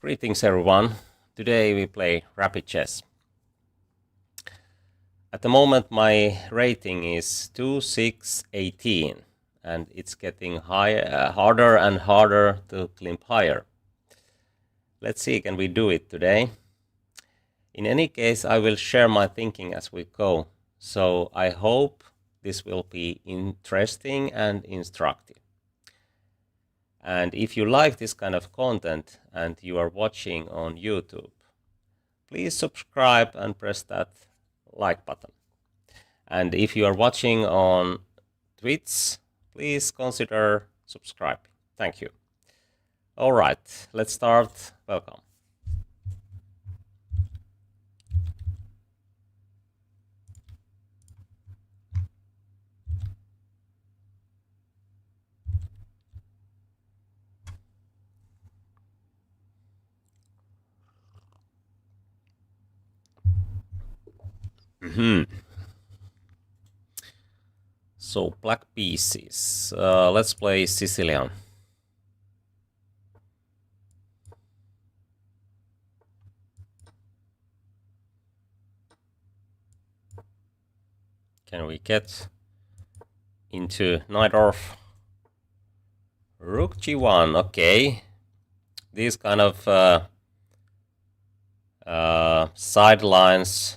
Greetings everyone. Today we play rapid chess. At the moment my rating is 2-6-18 and it's getting harder and harder to climb higher. Let's see, can we do it today? In any case, I will share my thinking as we go, so I hope this will be interesting and instructive. And if you like this kind of content and you are watching on YouTube, please subscribe and press that like button. And if you are watching on Twitch, please consider subscribing. Thank you. All right, let's start. Welcome. So black pieces. Let's play Sicilian. Can we get into Najdorf? Rook g1. Okay. These kind of sidelines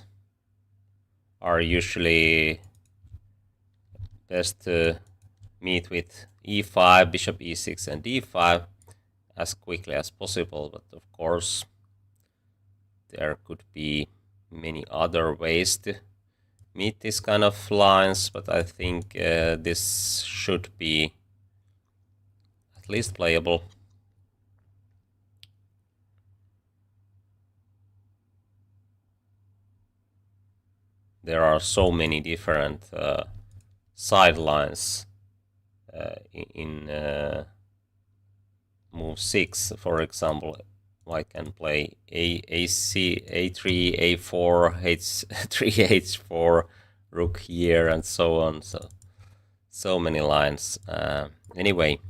are usually best to meet with e5, bishop e6 and d5 as quickly as possible, but of course there could be many other ways to meet this kind of lines, but I think this should be at least playable. There are so many different sidelines in move 6, for example. I can play AC, A3, A4, H3, H4, rook here, and so on. So many lines. Anyway,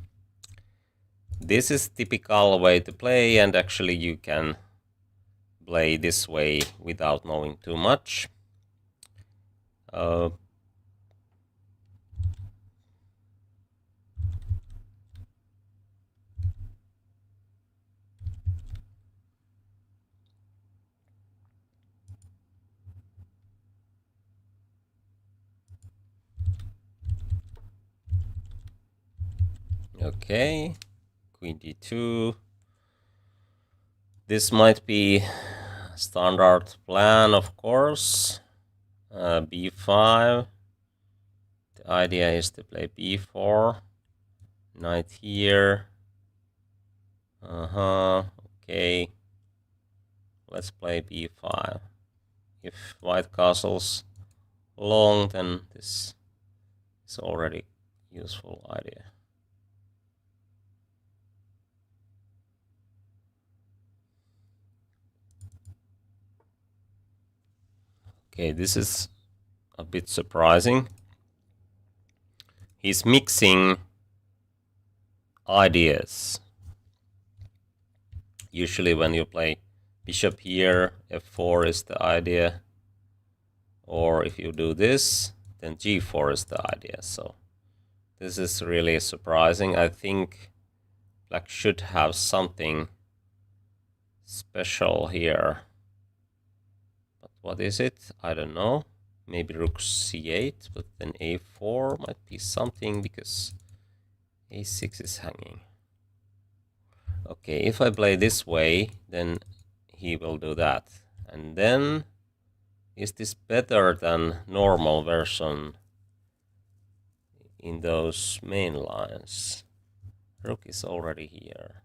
this is typical way to play, and actually you can play this way without knowing too much. Okay, queen d2. This might be standard plan, of course. b5. The idea is to play b4. Knight here. Okay. Let's play b5. If white castles long, then this is already useful idea. Okay, this is a bit surprising. He's mixing ideas. Usually when you play bishop here, f4 is the idea. Or if you do this, then g4 is the idea. So this is really surprising. I think black should have something special here. But what is it? I don't know. Maybe rook c8, but then a4 might be something because a6 is hanging. Okay, if I play this way, then he will do that. And then, is this better than normal version in those main lines? Rook is already here.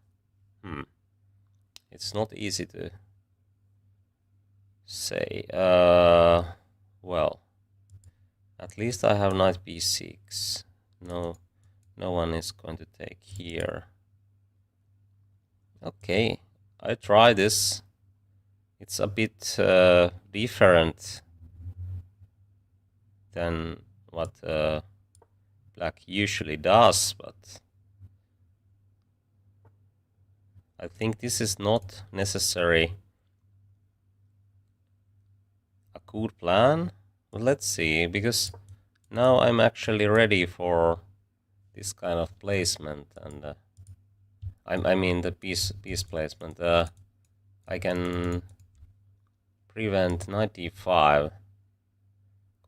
It's not easy to say. Well, at least I have knight b6. No one is going to take here. Okay, I try this. It's a bit different than what black usually does, but I think this is not necessarily a good plan. But let's see, because now I'm actually ready for this kind of placement, and I mean the piece placement. I can prevent knight d5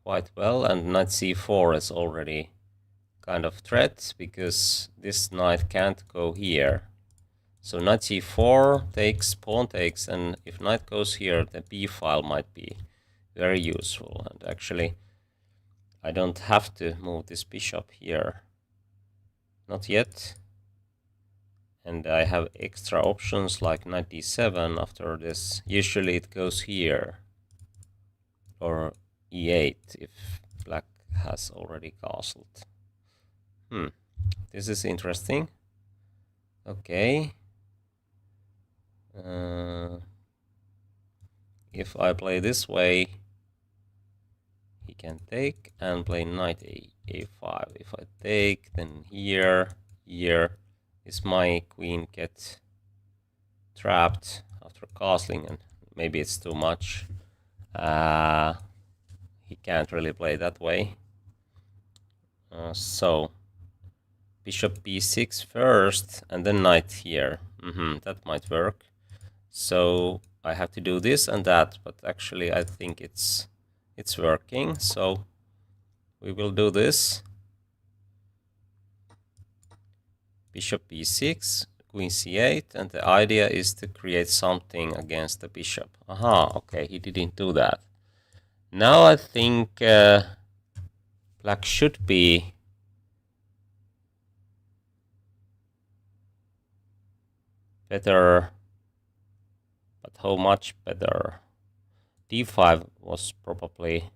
quite well, and knight c4 is already kind of threat because this knight can't go here. So knight c4 takes, pawn takes, and if knight goes here, the b file might be very useful. And actually, I don't have to move this bishop here. Not yet. And I have extra options like knight d7 after this. Usually it goes here. Or e8 if black has already castled. This is interesting. Okay. If I play this way, he can take and play knight a5. If I take, then here is my queen get trapped after castling, and maybe it's too much. He can't really play that way. So bishop b6 first, and then knight here. That might work. So I have to do this and that, but actually I think it's working. So we will do this. Bishop b6, queen c8, and the idea is to create something against the bishop. Aha, okay, he didn't do that. Now I think black should be better, but how much better? d5 was probably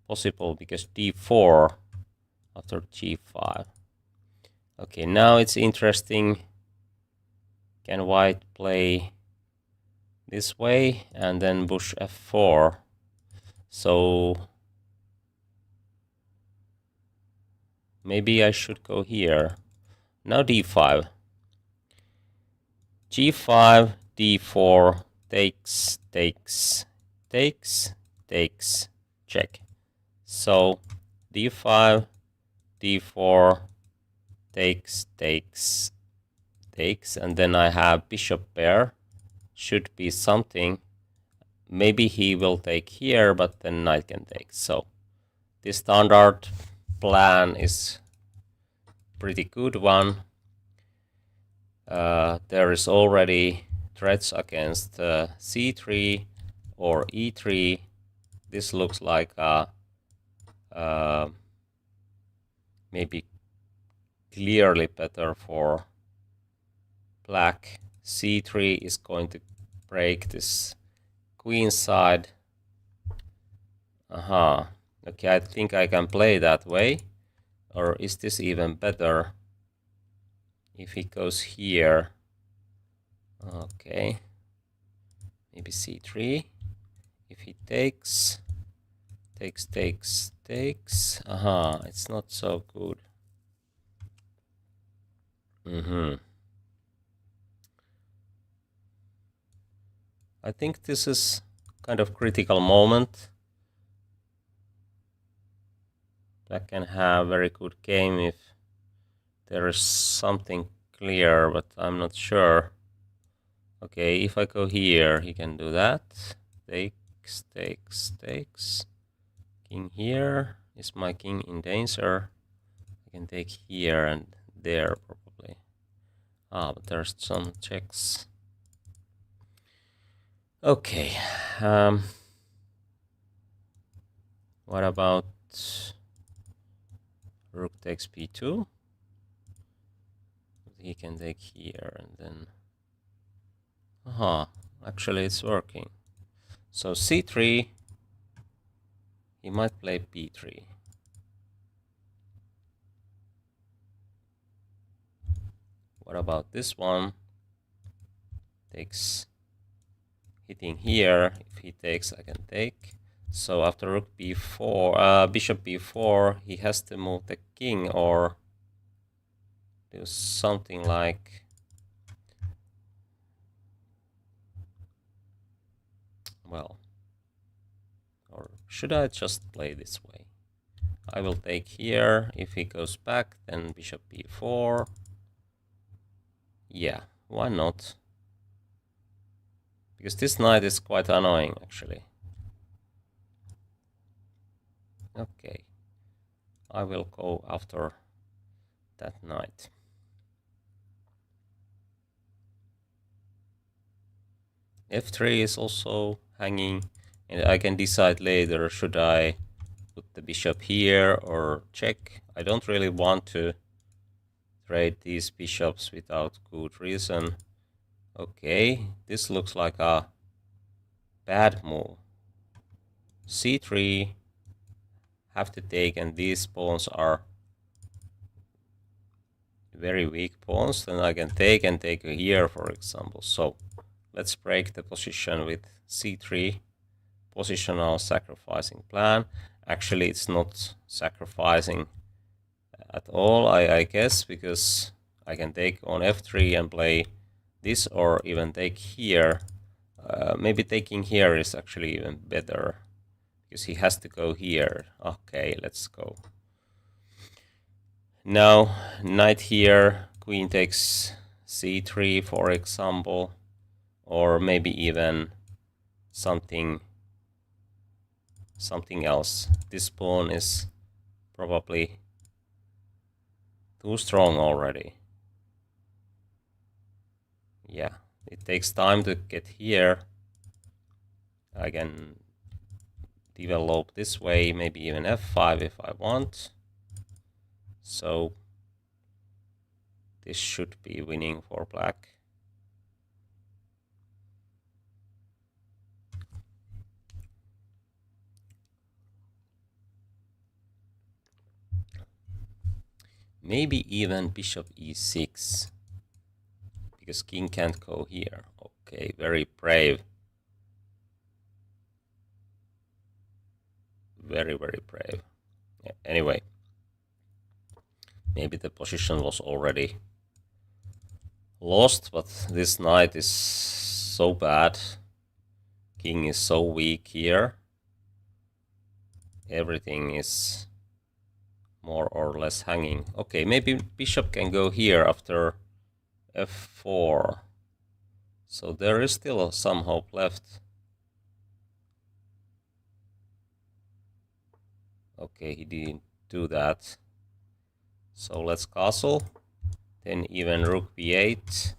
possible because d4 after g5. Okay, now it's interesting. Can white play this way and then push f4? So maybe I should go here. Now d5. g5, d4, takes, check. So d5, d4, takes, and then I have bishop pair. Should be something. Maybe he will take here, but then knight can take. So this standard plan is pretty good one. There is already threats against c3 or e3. This looks like maybe clearly better for black. c3 is going to break this queen side. Okay, I think I can play that way. Or is this even better if he goes here? Okay, maybe c3. If he takes, it's not so good. I think this is kind of critical moment. Black can have very good game if there is something clear, but I'm not sure. Okay, if I go here, he can do that. Takes. King here. Is my king in danger? I can take here and there probably. But there's some checks. Okay. What about rook takes b2? He can take here and then. Actually it's working. So c3. He might play b3. What about this one? Takes, hitting here. If he takes, I can take. So after rook b4, bishop b4, he has to move the king or do something like Well, or should I just play this way? I will take here. If he goes back, then bishop b4. Yeah, why not? Because this knight is quite annoying, actually. Okay. I will go after that knight. f3 is also hanging, and I can decide later, should I put the bishop here or check? I don't really want to trade these bishops without good reason. Okay, this looks like a bad move. c3, have to take, and these pawns are very weak pawns. Then I can take and take here, for example. So let's break the position with c3. Positional sacrificing plan. Actually, it's not sacrificing at all, I guess, because I can take on f3 and play this, or even take here. Maybe taking here is actually even better, because he has to go here. Okay, let's go. Now, knight here, queen takes c3, for example, or maybe even something else. This pawn is probably too strong already. Yeah, it takes time to get here. I can develop this way, maybe even f5 if I want. So this should be winning for black. Maybe even bishop e6, because king can't go here. Okay, very brave. Very, very brave. Yeah, anyway, maybe the position was already lost, but this knight is so bad. King is so weak here. Everything is more or less hanging. Okay, maybe bishop can go here after f4. So there is still some hope left. Okay, he didn't do that. So let's castle. Then even rook b8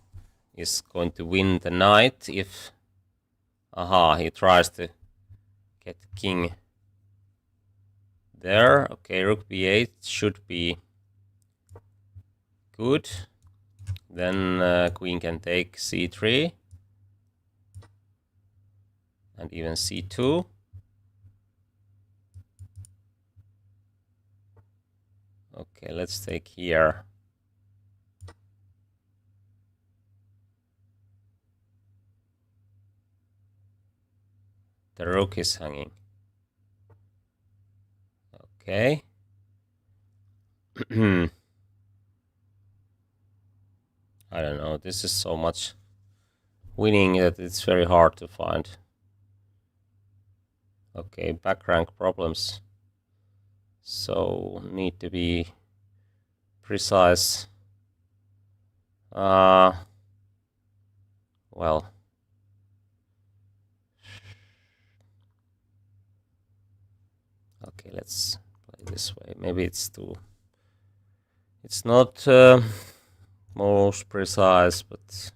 is going to win the knight if... Aha, he tries to get king there. Okay, rook b8 should be good. Then queen can take c3. And even c2. Okay, let's take here. The rook is hanging. Okay. I don't know. This is so much winning that it's very hard to find. Okay, back rank problems. So need to be precise. Well. Okay, let's play this way. Maybe it's too... It's not most precise, but...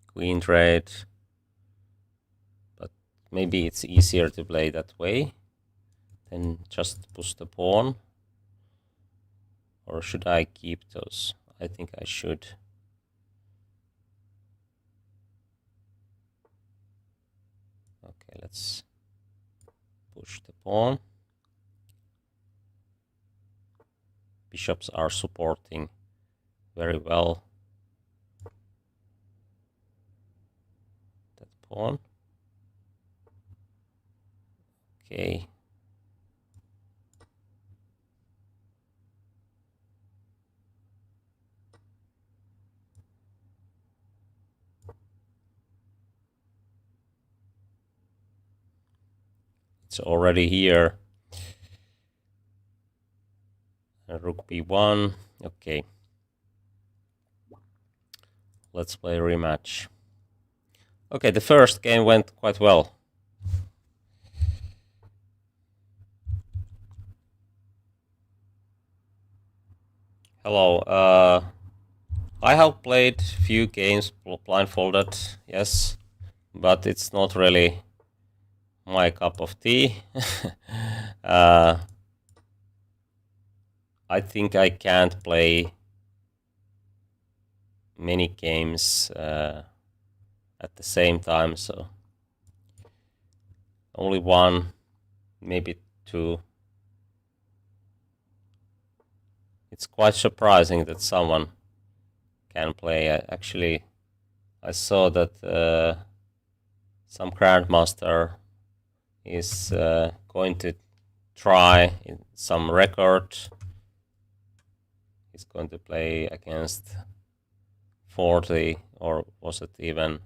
Queen trade. But maybe it's easier to play that way than just push the pawn. Or should I keep those? I think I should. Okay, let's push the pawn. Bishops are supporting very well that pawn. Okay. It's already here. Rook b1. Okay. Let's play rematch. Okay, the first game went quite well. Hello. I have played few games blindfolded, yes, but it's not really my cup of tea. I think I can't play many games at the same time, so only one, maybe two. It's quite surprising that someone can play. Actually, I saw that some grandmaster is going to try some record. He's going to play against 40, or was it even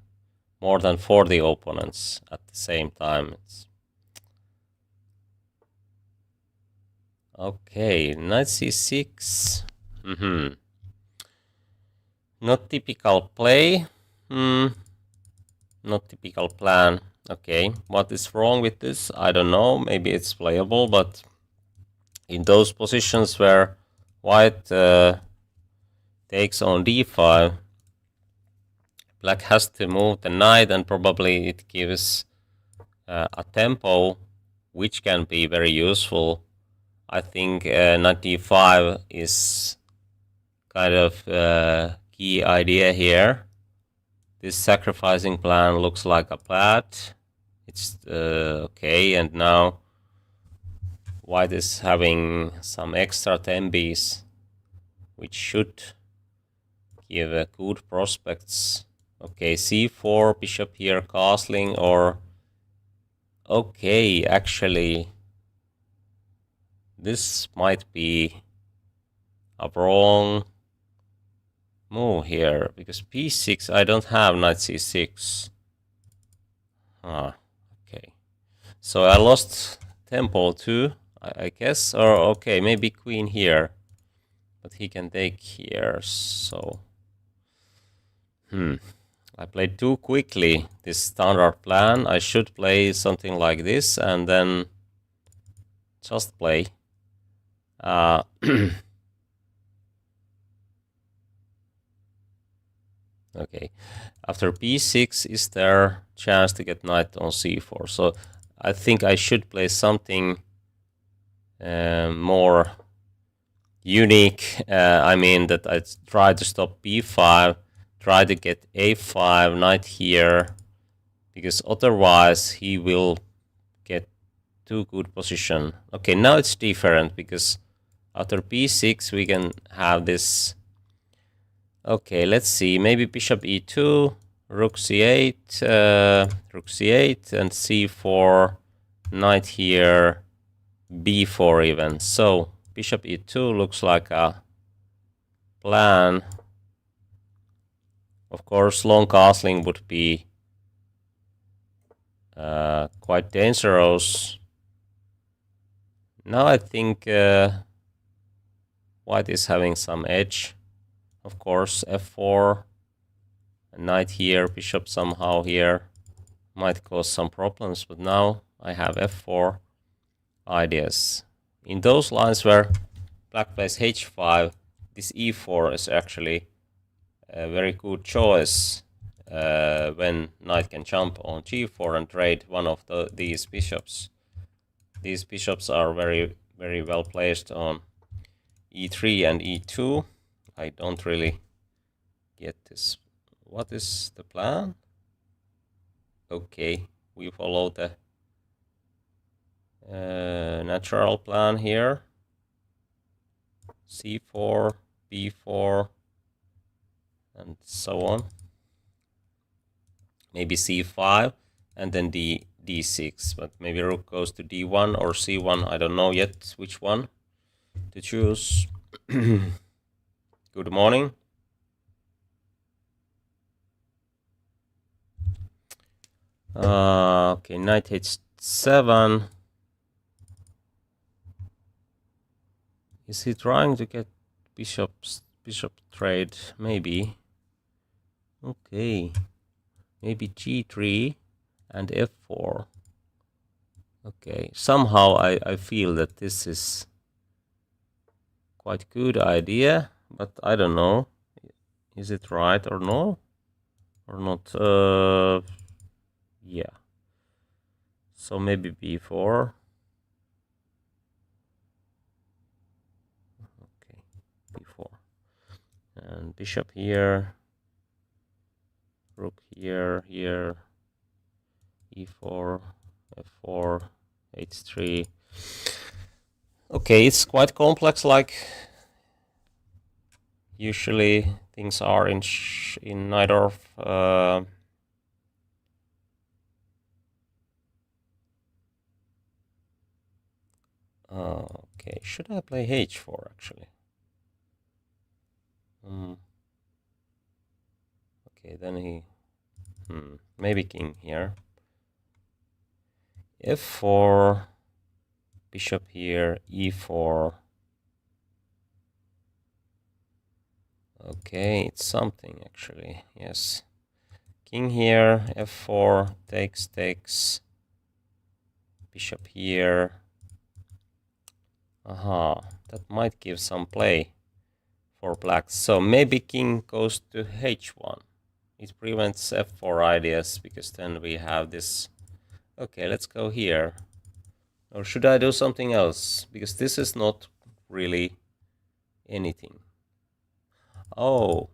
more than 40 opponents at the same time. Okay, knight c6. Not typical play. Not typical plan. Okay, what is wrong with this? I don't know. Maybe it's playable, but in those positions where white takes on d5, black has to move the knight, and probably it gives a tempo which can be very useful. I think knight d5 is kind of key idea here. This sacrificing plan looks like a plat. It's okay, and now white is having some extra tembes, which should give good prospects. Okay, c4, bishop here, castling, or... Okay, actually, this might be a wrong move here, because p6, I don't have knight c6. Okay. So I lost tempo too, I guess, or okay, maybe queen here. But he can take here, so... I played too quickly this standard plan. I should play something like this and then just play. Okay, after b6, is there chance to get knight on c4? So I think I should play something more unique. I mean that I try to stop b5, try to get a5, knight here, because otherwise he will get too good position. Okay, now it's different, because after b6 we can have this. Okay, let's see, maybe bishop e2, rook c8, rook c8, and c4, knight here, b4 even. So bishop e2 looks like a plan. Of course, long castling would be quite dangerous. Now I think white is having some edge. Of course, f4, knight here, bishop somehow here might cause some problems, but now I have f4 ideas. In those lines where black plays h5, this e4 is actually a very good choice when knight can jump on g4 and trade one of these bishops. These bishops are very, very well placed on e3 and e2. I don't really get this. What is the plan? Okay, we follow the natural plan here. c4, b4, and so on. Maybe c5, and then d6, but maybe rook goes to d1 or c1. I don't know yet which one to choose. Good morning. Okay, knight h7. Is he trying to get bishop trade? Maybe. Okay. Maybe g3 and f4. Okay. Somehow I feel that this is quite good idea, but I don't know. Is it right or no? Or not? Yeah. So maybe b4. Okay, b4. And bishop here. Rook here, e4, f4, h3. Okay, it's quite complex, like usually things are in Najdorf. Okay, should I play h4 actually? Okay, then he maybe king here. f4, bishop here, e4. Okay, it's something actually, yes. King here, f4, takes, bishop here. Aha, that might give some play for blacks. So maybe king goes to h1. It prevents f4 ideas, because then we have this. Okay, let's go here. Or should I do something else? Because this is not really anything. Oh,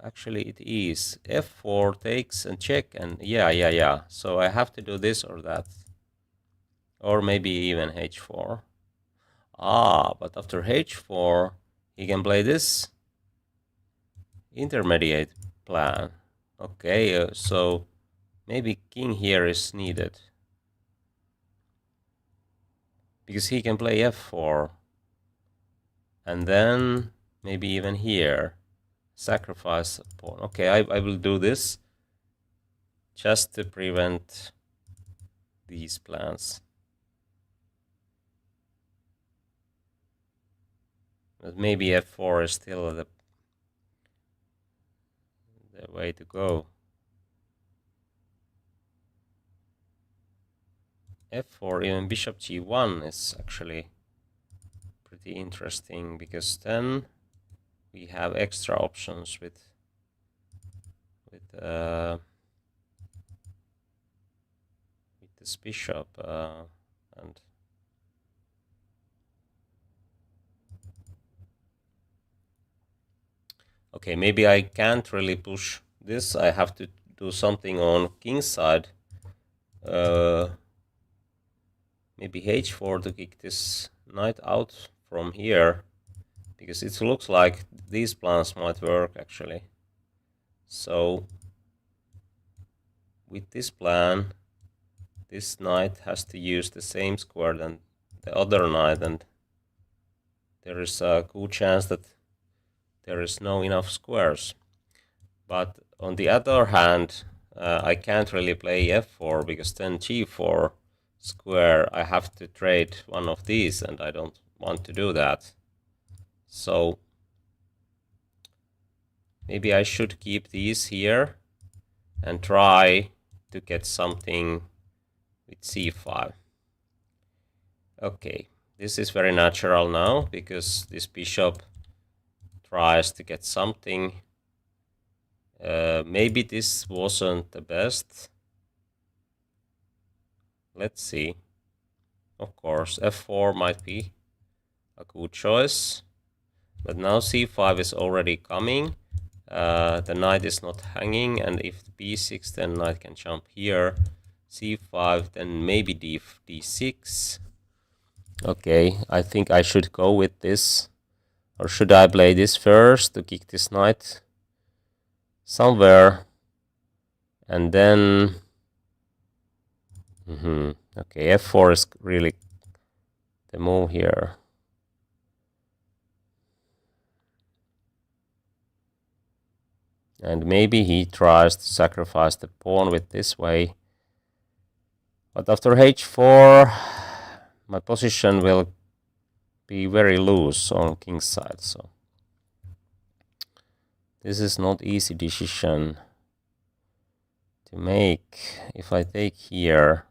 actually it is. f4 takes and check, and yeah. So I have to do this or that. Or maybe even h4. Ah, but after h4, he can play this intermediate plan. Okay, so maybe king here is needed, because he can play f4, and then maybe even here sacrifice a pawn. Okay, I will do this just to prevent these plans. But maybe f4 is still the way to go. f4, even bishop g1 is actually pretty interesting, because then we have extra options with this bishop, and okay, maybe I can't really push this. I have to do something on king's side. Maybe h4 to kick this knight out from here, because it looks like these plans might work actually. So with this plan, this knight has to use the same square than the other knight, and there is a good chance that there is no enough squares. But on the other hand, I can't really play f4, because then g4 square, I have to trade one of these, and I don't want to do that. So maybe I should keep these here and try to get something with c5. Okay, this is very natural now, because this bishop tries to get something. Maybe this wasn't the best. Let's see. Of course, f4 might be a good choice. But now c5 is already coming. The knight is not hanging, and if b6, then knight can jump here. c5, then maybe d6. Okay, I think I should go with this. Or should I play this first to kick this knight somewhere? And then... Okay, f4 is really the move here. And maybe he tries to sacrifice the pawn with this way. But after h4, my position will be very loose on king's side, so this is not easy decision to make. If I take here,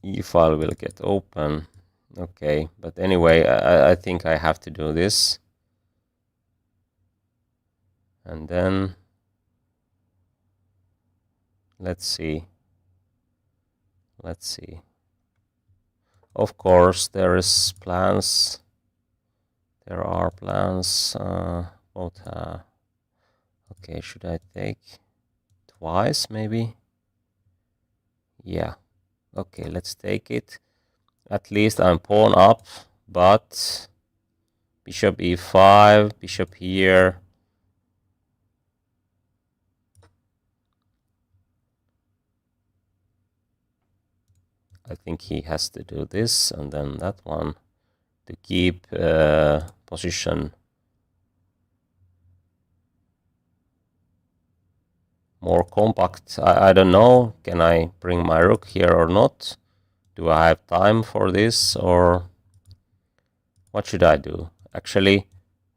e-file will get open. Okay, but anyway, I think I have to do this. And then let's see. Of course, there are plans. Okay, should I take twice maybe? Yeah. Okay, let's take it. At least I'm pawn up, but bishop e5, bishop here. I think he has to do this and then that one to keep position more compact. I don't know, can I bring my rook here or not? Do I have time for this, or what should I do? Actually,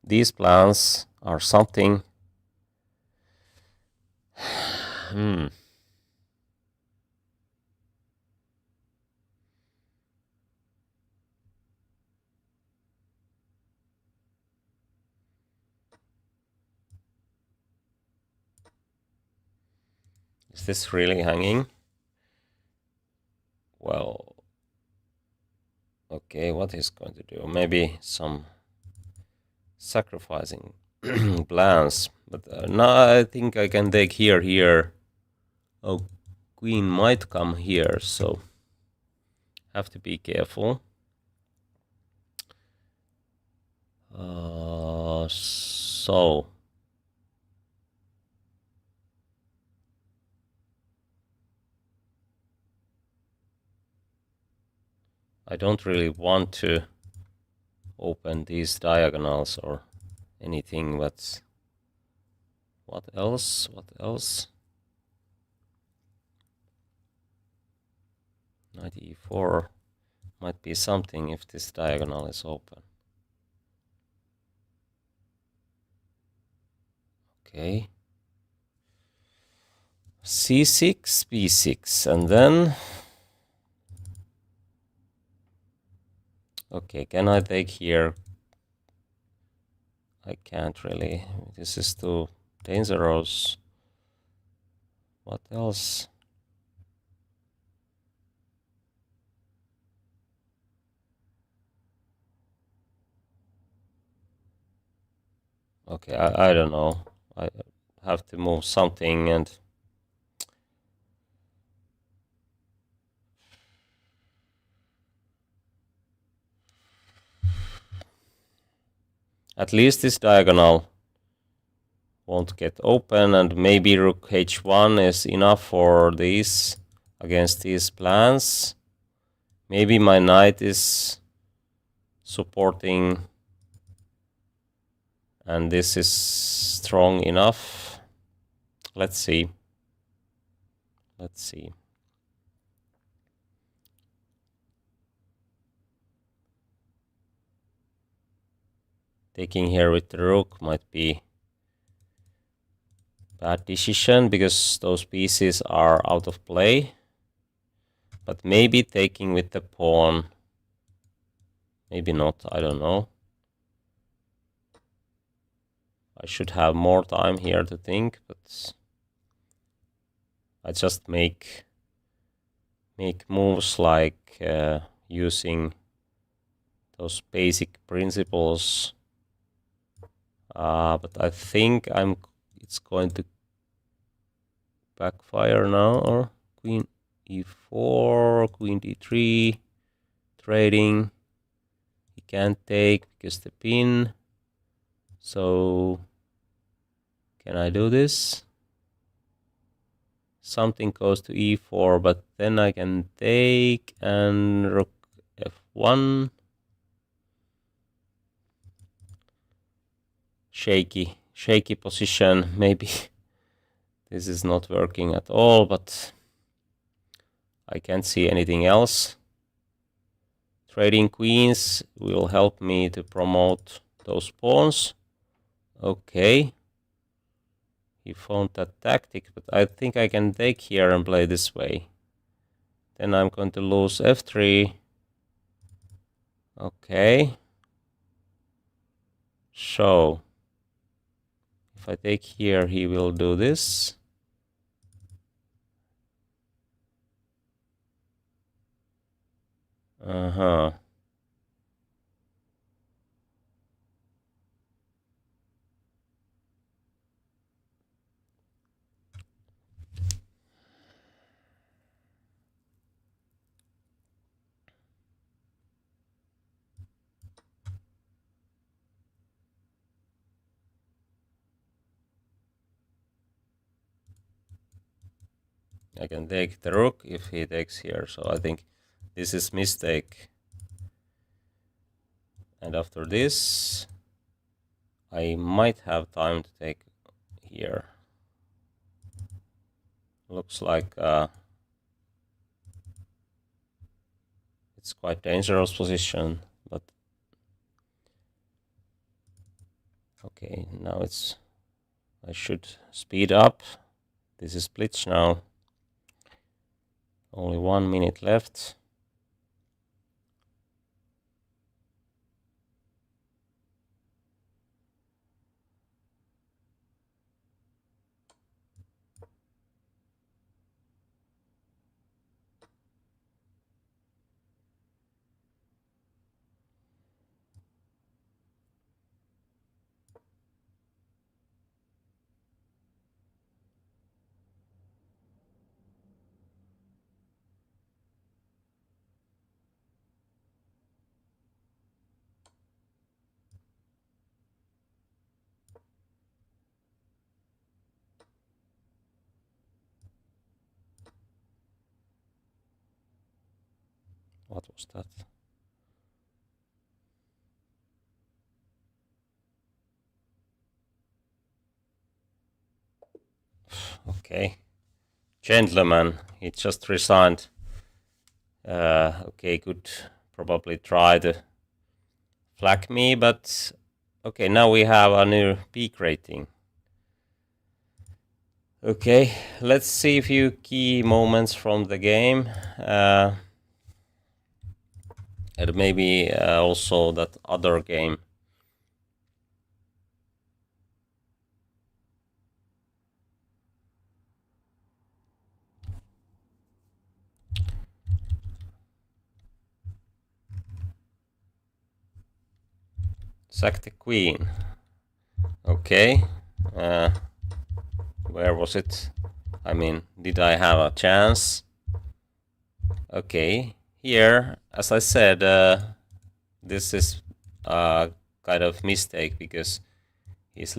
these plans are something. Is this really hanging? Well, okay, what is going to do? Maybe some sacrificing plans, but now I think I can take here. Oh, queen might come here, so have to be careful. So I don't really want to open these diagonals or anything, but what else? Knight e4 might be something if this diagonal is open. Okay. c6, b6, and then... Okay, can I take here? I can't really. This is too dangerous. What else? Okay, I don't know. I have to move something, and at least this diagonal won't get open, and maybe rook h1 is enough for these against these plans. Maybe my knight is supporting and this is strong enough. Let's see. Taking here with the rook might be bad decision because those pieces are out of play. But maybe taking with the pawn. Maybe not, I don't know. I should have more time here to think, but I just make moves like using those basic principles. But I think it's going to backfire now, or queen e4, queen d3, trading. He can't take because the pin. So can I do this? Something goes to e4, but then I can take and rook f1. Shaky position. Maybe this is not working at all, but I can't see anything else. Trading queens will help me to promote those pawns. Okay. He found that tactic, but I think I can take here and play this way. Then I'm going to lose f3. Okay. So, if I take here, he will do this. Uh-huh. I can take the rook if he takes here, so I think this is mistake. And after this, I might have time to take here. Looks like it's quite dangerous position, but okay, now it's, I should speed up. This is blitz now. Only 1 minute left. What was that? Okay. Gentleman, he just resigned. Okay, could probably try to flag me, but okay, now we have a new peak rating. Okay, let's see a few key moments from the game. And maybe also that other game. Sack the queen. Okay. Where was it? I mean, did I have a chance? Okay. Here, as I said, this is a kind of mistake because he's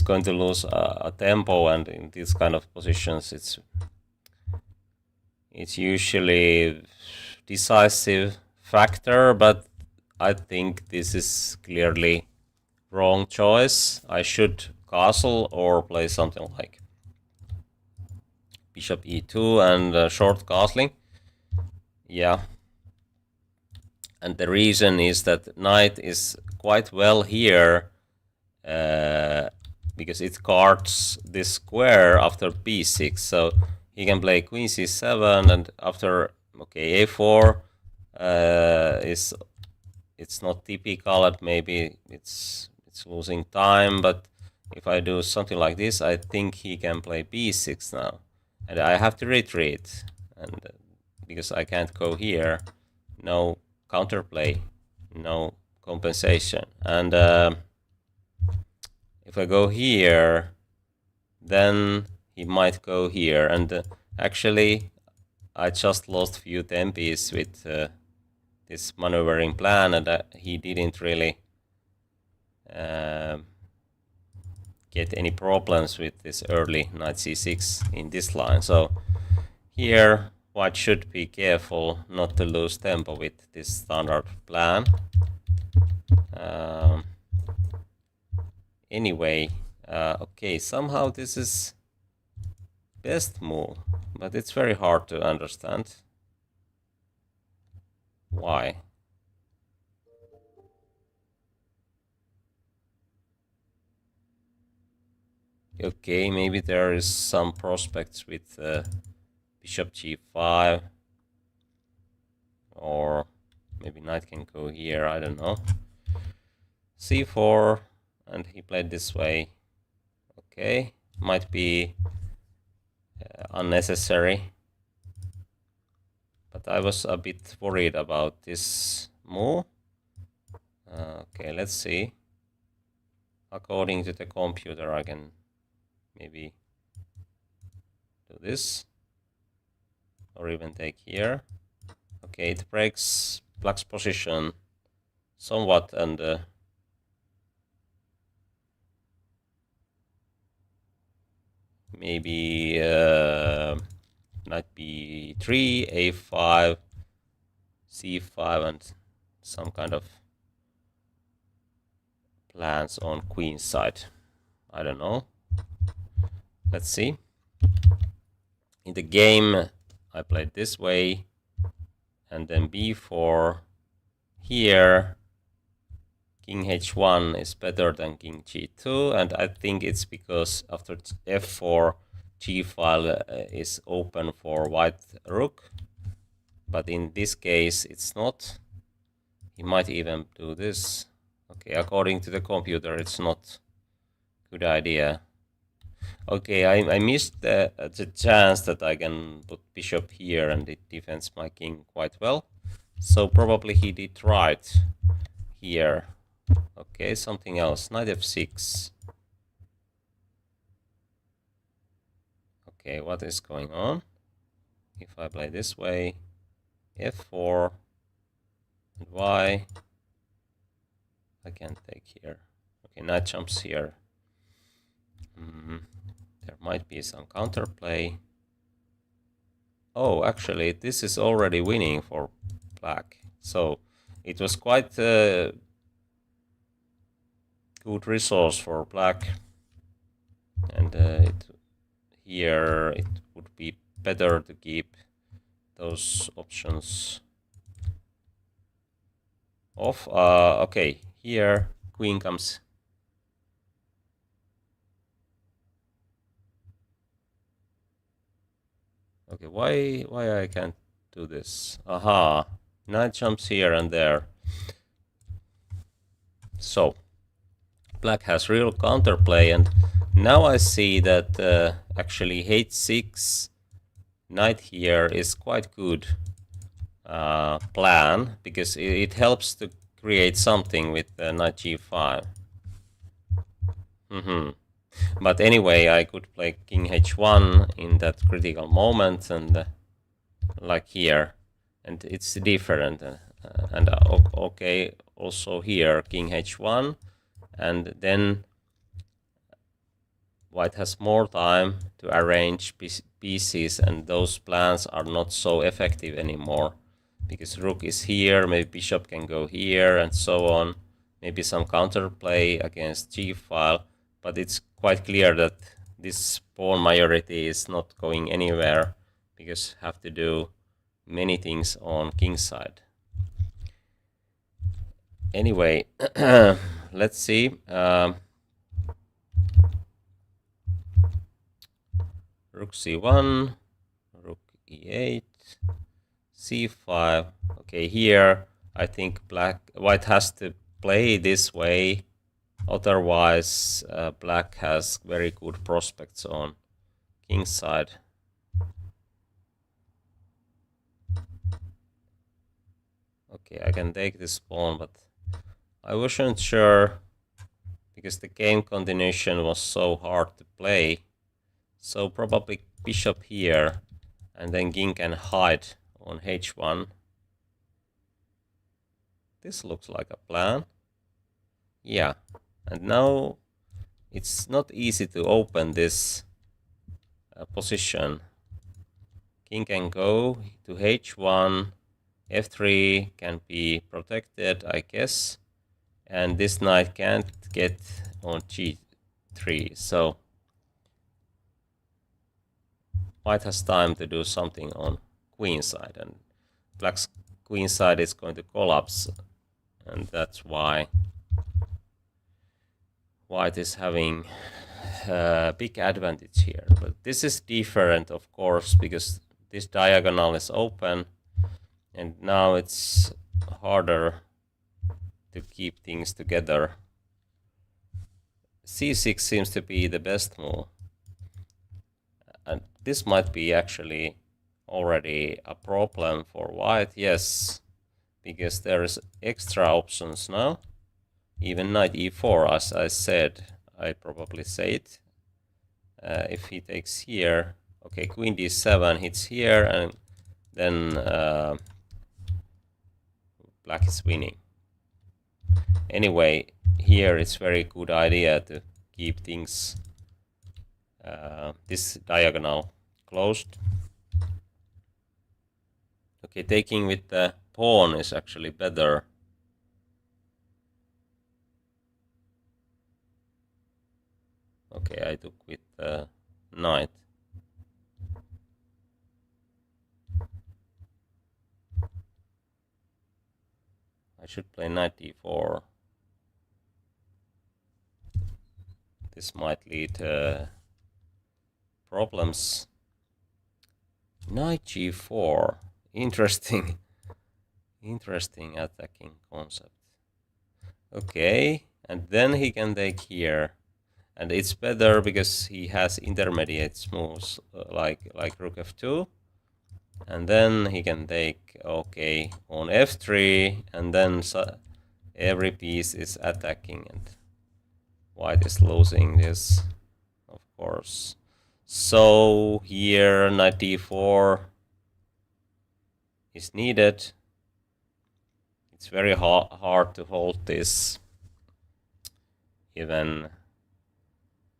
going to lose a tempo, and in these kind of positions, it's usually decisive factor, but I think this is clearly wrong choice. I should castle or play something like bishop e2 and short castling. Yeah. And the reason is that knight is quite well here because it guards this square after b6. So he can play queen c7, and after, okay, a4 it's not typical, and maybe it's losing time, but if I do something like this, I think he can play b6 now, and I have to retreat, and because I can't go here, no counterplay, no compensation, and if I go here, then he might go here, and actually I just lost few tempis with this maneuvering plan, and he didn't really get any problems with this early knight c6 in this line. So here white should be careful not to lose tempo with this standard plan. Anyway, okay, somehow this is best move, but it's very hard to understand why. Okay, maybe there is some prospects with bishop g5, or maybe knight can go here, I don't know. c4, and he played this way. Okay, might be unnecessary, but I was a bit worried about this move. Okay, let's see. According to the computer, I can maybe do this, or even take here. Okay, it breaks black's position somewhat, and maybe knight b3, a5, c5, and some kind of plans on queen side. I don't know. Let's see. In the game, I played this way, and then b4. Here, king h1 is better than king g2, and I think it's because after f4, g file is open for white rook, but in this case it's not. He might even do this. Okay, according to the computer, it's not a good idea. Okay, I missed the chance that I can put bishop here and it defends my king quite well. So probably he did right here. Okay, something else. Knight f6. Okay, what is going on? If I play this way, f4, and y, I can take here. Okay, knight jumps here. There might be some counterplay. Oh, actually, this is already winning for black. So it was quite a good resource for black. And here it would be better to keep those options off. Okay, here queen comes. Okay, why I can't do this? Aha, knight jumps here and there. So black has real counterplay, and now I see that actually h6 knight here is quite good plan, because it helps to create something with knight g5. But anyway, I could play king h1 in that critical moment, and like here, and it's different. Okay, also here king h1, and then white has more time to arrange pieces, and those plans are not so effective anymore, because rook is here, maybe bishop can go here, and so on. Maybe some counterplay against g-file, but it's quite clear that this pawn majority is not going anywhere, because have to do many things on king side. Anyway, let's see. Rook c1, rook e8, c5. Okay, here I think white has to play this way, otherwise black has very good prospects on king side. Okay, I can take this pawn, but I wasn't sure, because the game continuation was so hard to play. So probably bishop here, and then king can hide on h1. This looks like a plan. Yeah, and now it's not easy to open this position. King can go to h1, f3 can be protected, I guess, and this knight can't get on g3, so white has time to do something on queen side, and black's queen side is going to collapse, and that's why white is having big advantage here. But this is different, of course, because this diagonal is open, and now it's harder to keep things together. C6 seems to be the best move. And this might be actually already a problem for white. Yes, because there's extra options now. Even knight e4, as I said, I probably say it. If he takes here, okay, queen d7 hits here, and then black is winning. Anyway, here it's very good idea to keep things, this diagonal closed. Okay, taking with the pawn is actually better. Okay, I took with the knight. I should play knight d4. This might lead to problems. Knight g4. Interesting. Interesting attacking concept. Okay, and then he can take here. And it's better because he has intermediate moves like rook f2. And then he can take, okay, on f3, and then every piece is attacking, and white is losing this, of course. So here knight d4 is needed. It's very hard to hold this even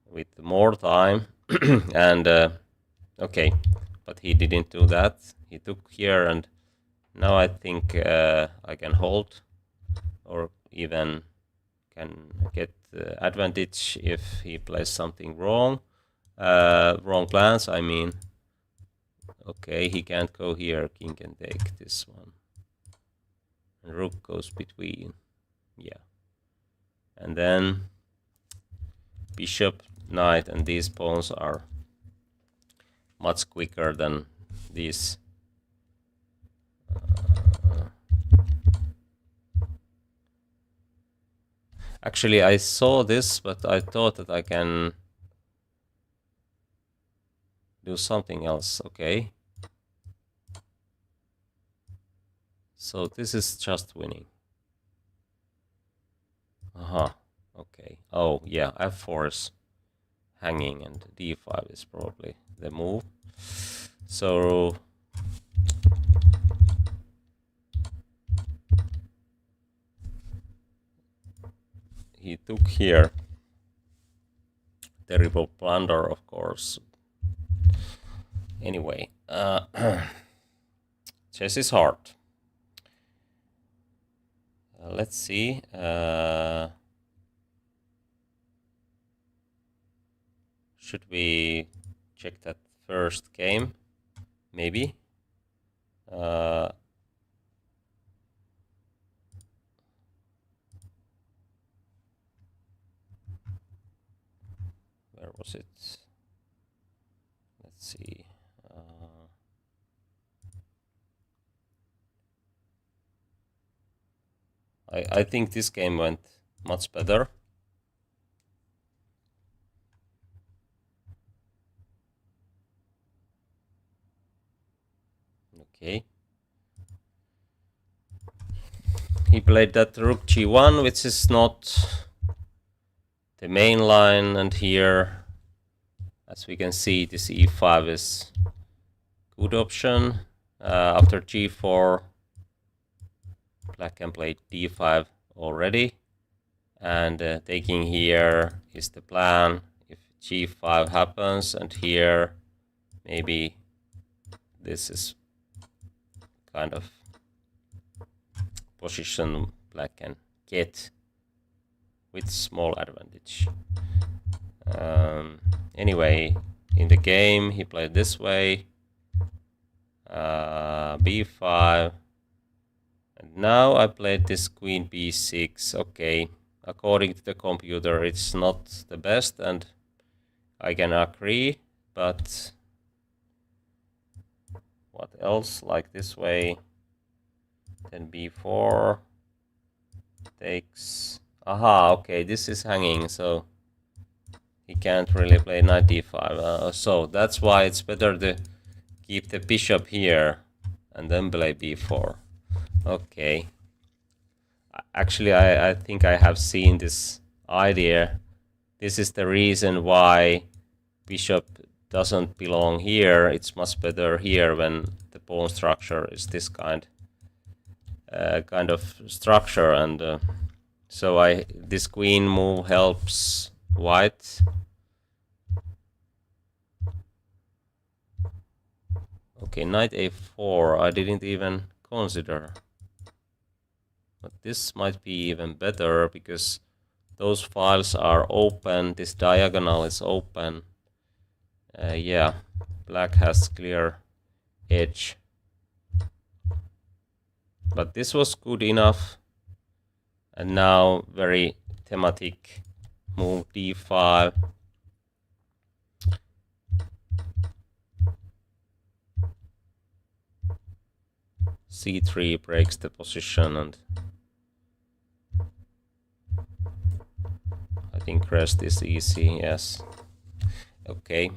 with more time. And okay, but he didn't do that. He took here, and now I think I can hold, or even can get advantage if he plays something wrong. Wrong plans, I mean. Okay, he can't go here. King can take this one. And rook goes between. Yeah. And then bishop, knight, and these pawns are much quicker than these. Actually, I saw this, but I thought that I can do something else. Okay. So this is just winning. Aha. Okay. Oh, yeah. f4 is hanging, and d5 is probably the move. So he took here. Terrible blunder, of course. Anyway, chess is hard. Let's see. Should we check that first game? Maybe. Where was it? Let's see. I think this game went much better. Okay. He played that rook g1, which is not the main line, and here, as we can see, this e5 is good option. After g4, black can play d5 already, and taking here is the plan. If g5 happens, and here maybe this is kind of position black can get with small advantage. Anyway, in the game he played this way, b5, and now I played this queen b6. Okay, according to the computer it's not the best, and I can agree, but what else? Like this way, then b4 takes. Aha, okay, this is hanging, so he can't really play knight d5. So that's why it's better to keep the bishop here and then play b4. Okay. Actually, I think I have seen this idea. This is the reason why bishop doesn't belong here. It's much better here when the pawn structure is this kind of structure, and so this queen move helps white. Okay, knight a4 I didn't even consider, but this might be even better because those files are open. This diagonal is open. Yeah, black has clear edge, but this was good enough. And now very thematic move d5. c3 breaks the position, and I think rest is easy. Yes. Okay.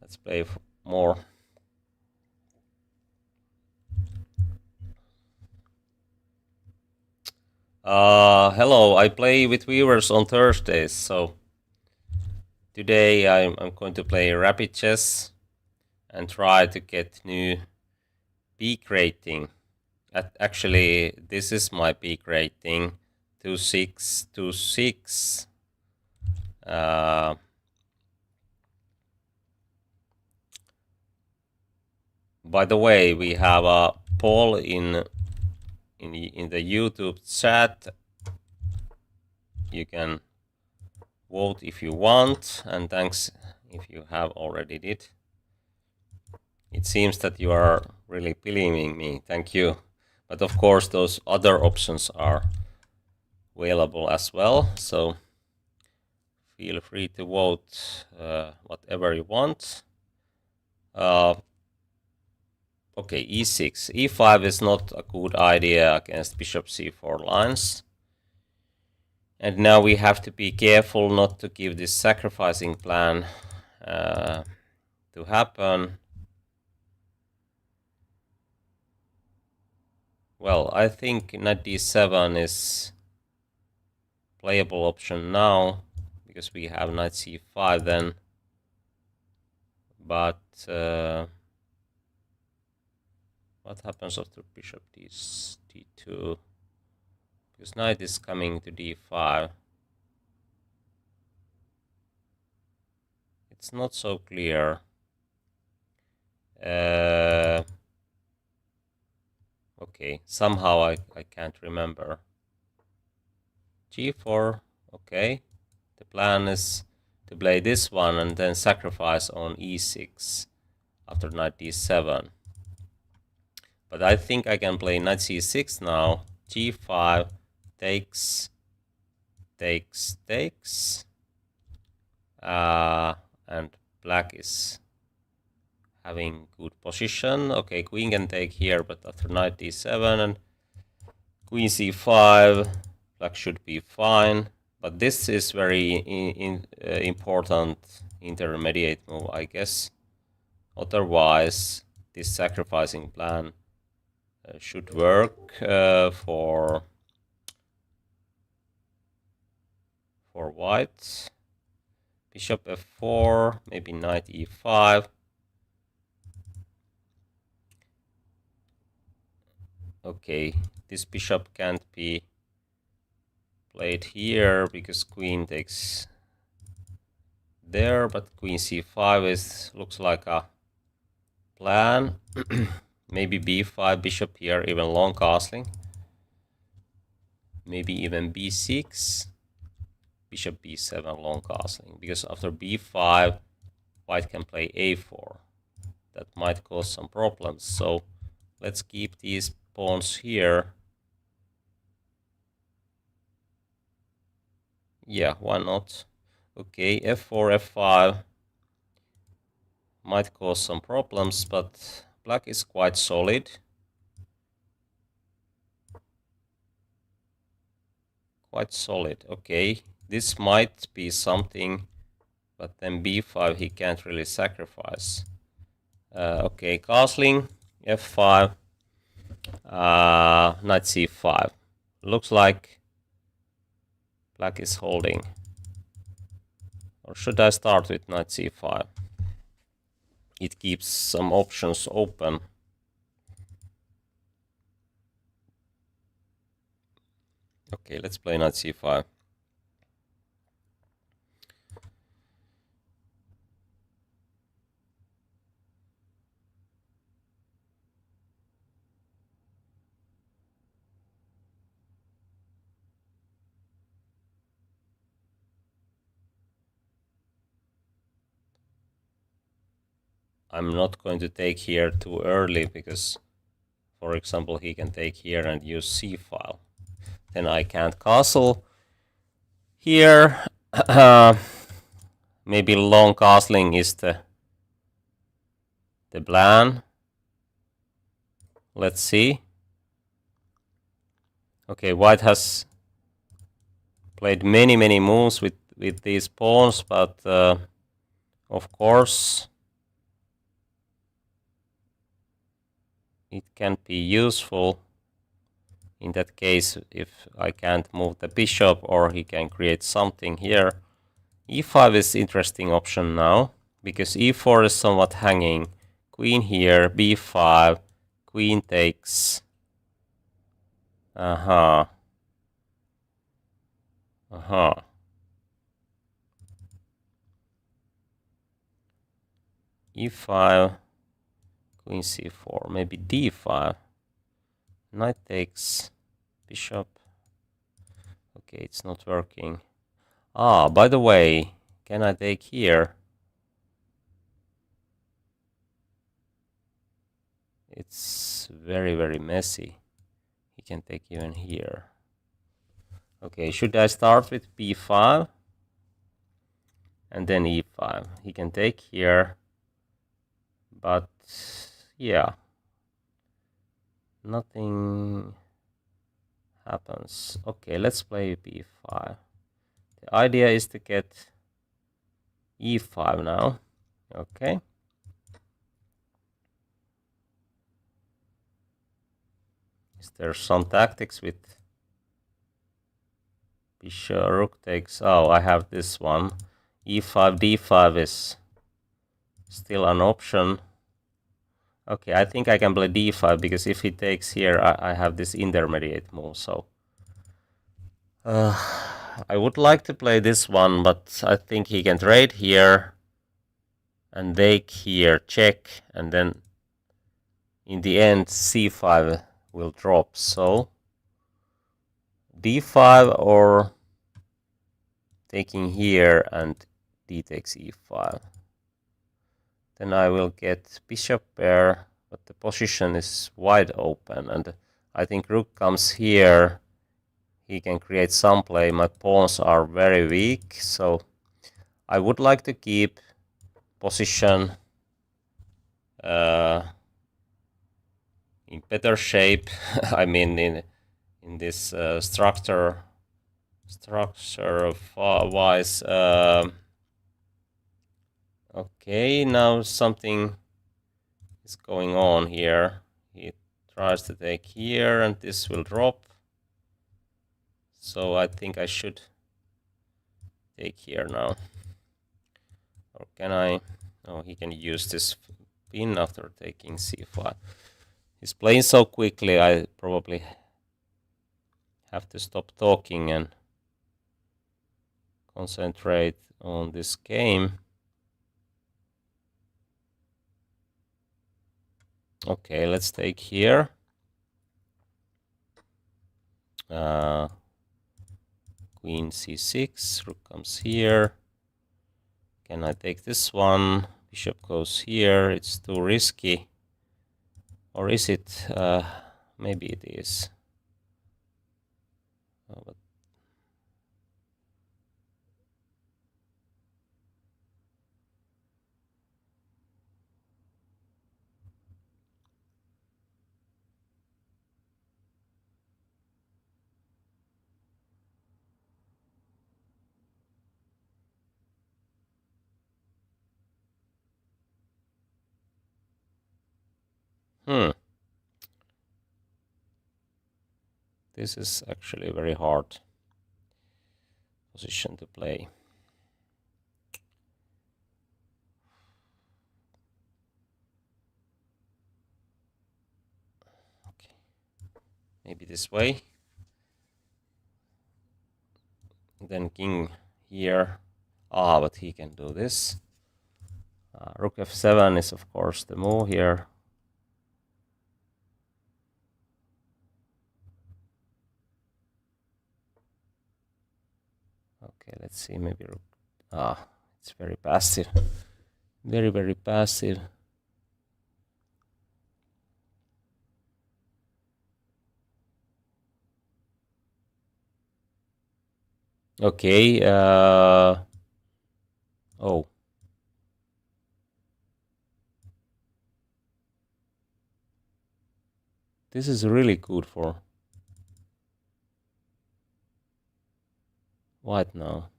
Let's play more. Hello, I play with viewers on Thursdays, so today I'm going to play rapid chess and try to get new peak rating. Actually, this is my peak rating, 2626. By the way, we have a poll in the YouTube chat. You can vote if you want, and thanks if you have already did. It seems that you are really believing me. Thank you. But of course, those other options are available as well. So feel free to vote whatever you want. Okay, e6. e5 is not a good idea against bishop c4 lines. And now we have to be careful not to give this sacrificing plan to happen. Well, I think knight d7 is playable option now because we have knight c5 then. But what happens after bishop d2? Because knight is coming to d5. It's not so clear. Okay, somehow I can't remember. g4, okay. The plan is to play this one and then sacrifice on e6 after knight d7. But I think I can play knight c6 now. g5 takes, and black is having good position. Okay, queen can take here, but after knight d7 and queen c5, black should be fine. But this is very important intermediate move, I guess. Otherwise, this sacrificing plan should work for white. Bishop f4, maybe knight e5. Okay, this bishop can't be played here because queen takes there, but queen c5 looks like a plan. Maybe b5, bishop here, even long castling. Maybe even b6, bishop b7, long castling. Because after b5, white can play a4. That might cause some problems. So let's keep these pawns here. Yeah, why not? Okay, f4, f5 might cause some problems, but black is quite solid. Quite solid. Okay, this might be something, but then b5 he can't really sacrifice. Okay, castling, f5, knight c5. Looks like black is holding. Or should I start with knight c5? It keeps some options open. Okay, let's play knight c5. I'm not going to take here too early because, for example, he can take here and use c file. Then I can't castle here. Maybe long castling is the plan. Let's see. Okay, white has played many moves with these pawns, but of course it can be useful in that case if I can't move the bishop or he can create something here. e5 is interesting option now because e4 is somewhat hanging. Queen here, b5, queen takes. e5, queen c4, maybe d5. Knight takes, bishop. Okay, it's not working. Ah, by the way, can I take here? It's very messy. He can take even here. Okay, should I start with b5? And then e5. He can take here. But yeah, nothing happens. Okay, let's play b5. The idea is to get e5 now. Okay. Is there some tactics with bishop, rook takes? Oh, I have this one. e5, d5 is still an option. Okay, I think I can play d5 because if he takes here, I have this intermediate move. So I would like to play this one, but I think he can trade here and take here, check, and then in the end c5 will drop. So d5 or taking here and d takes e5. Then I will get bishop pair, but the position is wide open, and I think rook comes here. He can create some play. My pawns are very weak, so I would like to keep position in better shape. I mean, in this structure wise. Okay, now something is going on here. He tries to take here, and this will drop. So I think I should take here now. Or can I? Oh, he can use this pin after taking c5. He's playing so quickly, I probably have to stop talking and concentrate on this game. Okay, let's take here. Queen c6, rook comes here. Can I take this one? Bishop goes here. It's too risky. Or is it? Maybe it is. Oh, but This is actually a very hard position to play. Okay. Maybe this way. Then king here. But he can do this. Rook f7 is of course the move here. Okay, let's see, maybe rook. It's very passive. Very, very passive. Okay, oh. This is really good for white now.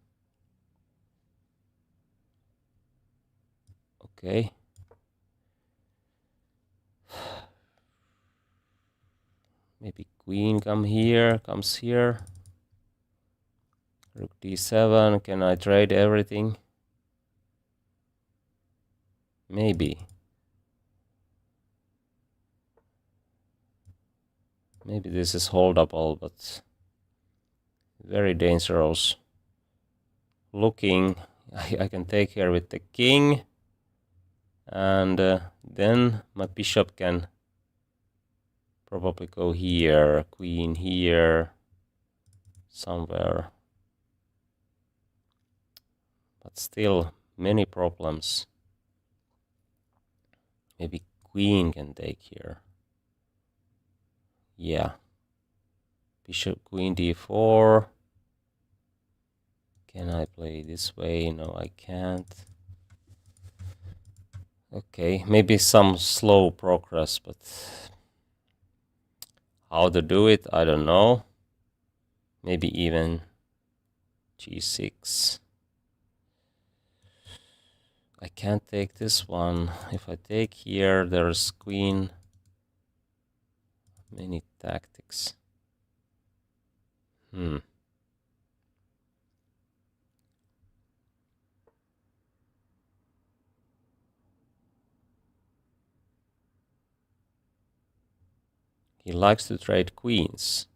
Okay. Maybe queen comes here. Rook d7, can I trade everything? Maybe. Maybe this is holdable, but very dangerous looking. I can take here with the king, and then my bishop can probably go here, queen here, somewhere. But still, many problems. Maybe queen can take here. Yeah. Bishop, queen, d4. Can I play this way? No, I can't. Okay, maybe some slow progress, but how to do it, I don't know. Maybe even g6. I can't take this one. If I take here, there's queen. Many tactics. He likes to trade queens.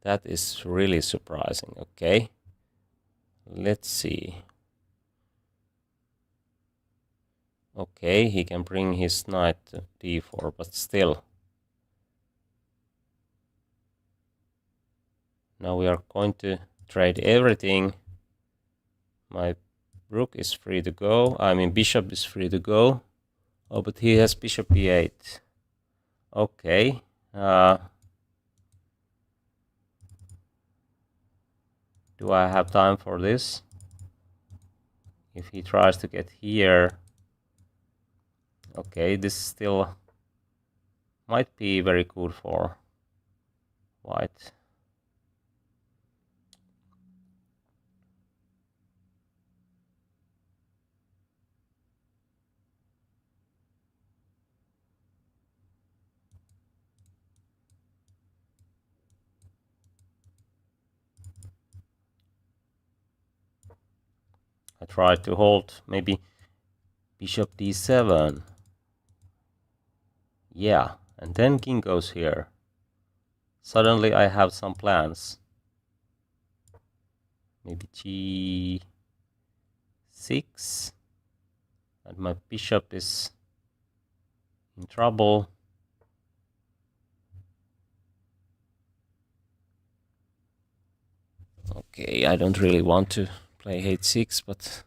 That is really surprising. Okay. Let's see. Okay, he can bring his knight to d4, but still. Now we are going to trade everything. My rook is free to go. I mean, bishop is free to go. Oh, but he has bishop e8. Okay. Do I have time for this? If he tries to get here. Okay, this still might be very good for white. I tried to hold maybe bishop d7. Yeah, and then king goes here. Suddenly I have some plans. Maybe g6. And my bishop is in trouble. Okay, I don't really want to play h6, but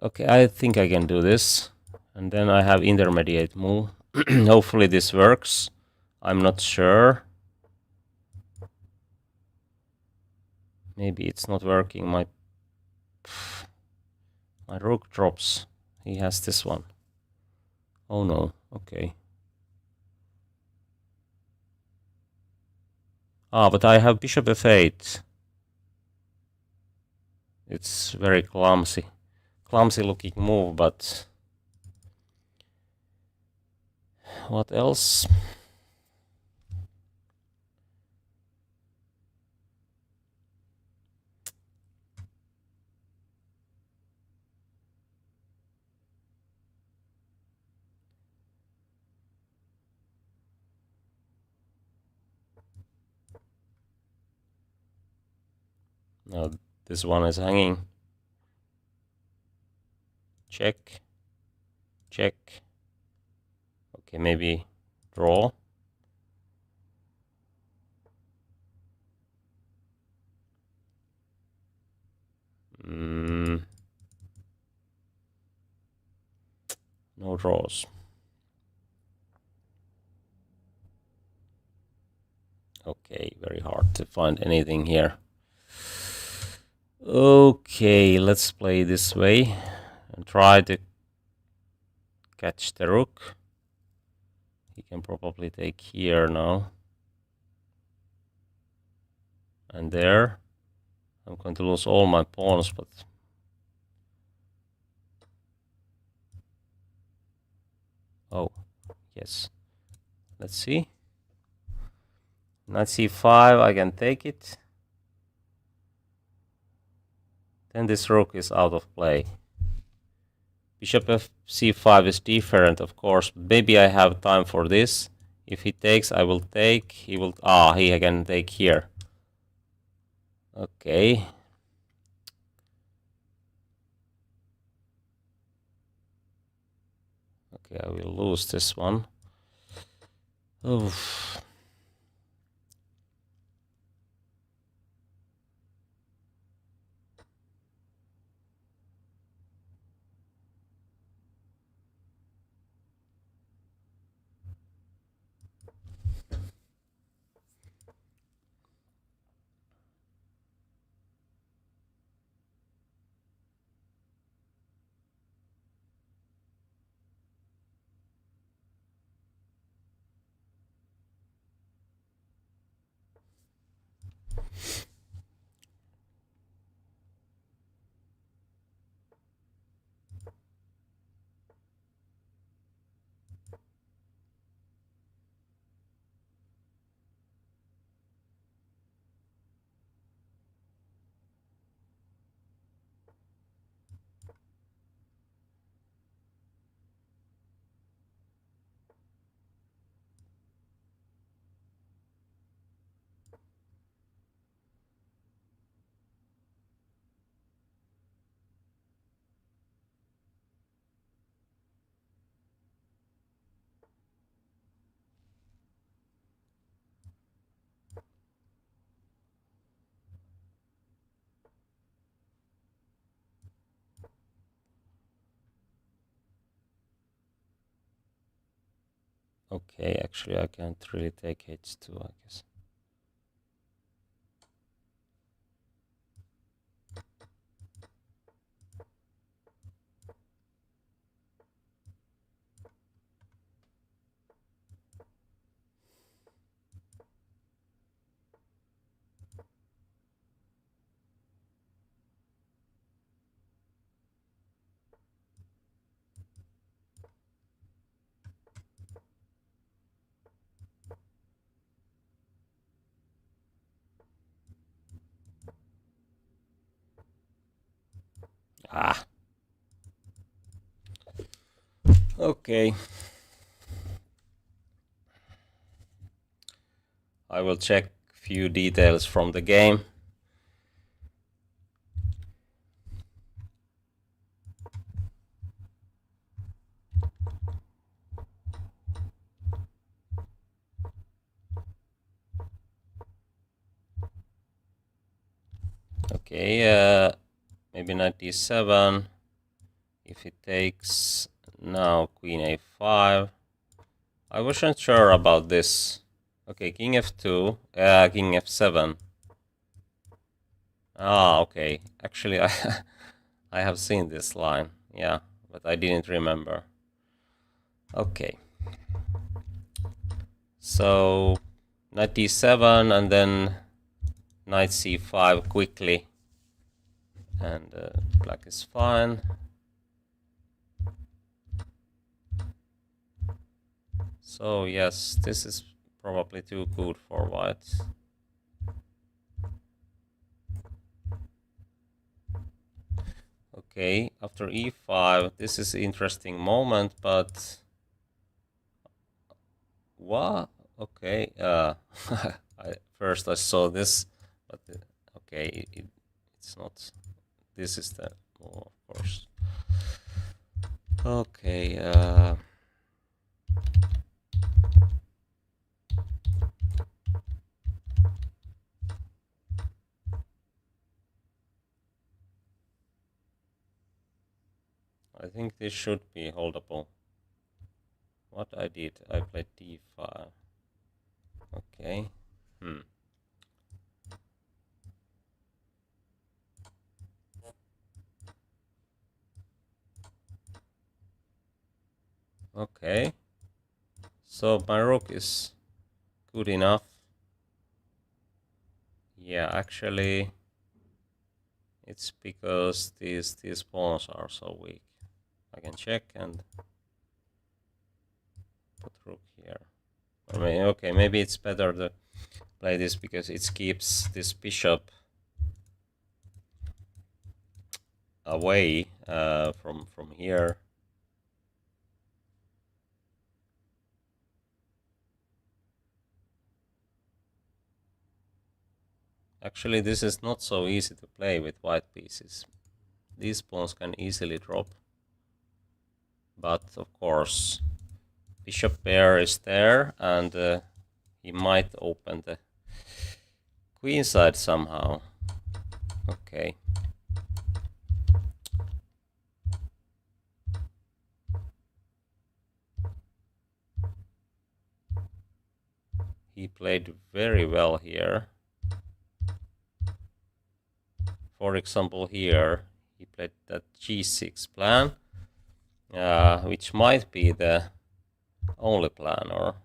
okay, I think I can do this. And then I have intermediate move. Hopefully this works. I'm not sure. Maybe it's not working. My rook drops. He has this one. Oh no, okay. But I have bishop f8. It's very clumsy. clumsy looking move, but what else? No, this one is hanging. Check. Check. Okay, maybe draw. No draws. Okay, very hard to find anything here. Okay, let's play this way and try to catch the rook. He can probably take here now. And there. I'm going to lose all my pawns, but... Oh, yes. Let's see. Knight c5, I can take it. Then this rook is out of play. Bishop c5 is different, of course. Maybe I have time for this. If he takes, I will take. He will... he can take here. Okay. Okay, I will lose this one. Oof. Okay, actually I can't really take h2, I guess. Okay. I will check few details from the game. Okay, maybe knight d7. If it takes now queen a5. I wasn't sure about this. Okay, king f2, king f7. Okay. Actually, I have seen this line. Yeah, but I didn't remember. Okay. So knight d7 and then knight c5 quickly. And black is fine. So yes, this is probably too good for white. Okay, after e5, this is an interesting moment, but what? Okay, first I saw this, but okay, it's not. This is the of course. Okay. I think this should be holdable. What I did, I played d5. Okay. Okay. So my rook is good enough. Yeah, actually, it's because these pawns are so weak. I can check and put rook here. I mean, okay, maybe it's better to play this because it keeps this bishop away from here. Actually, this is not so easy to play with white pieces. These pawns can easily drop. But of course, bishop pair is there, and he might open the queen side somehow. Okay. He played very well here. For example, here he played that g6 plan, which might be the only plan, or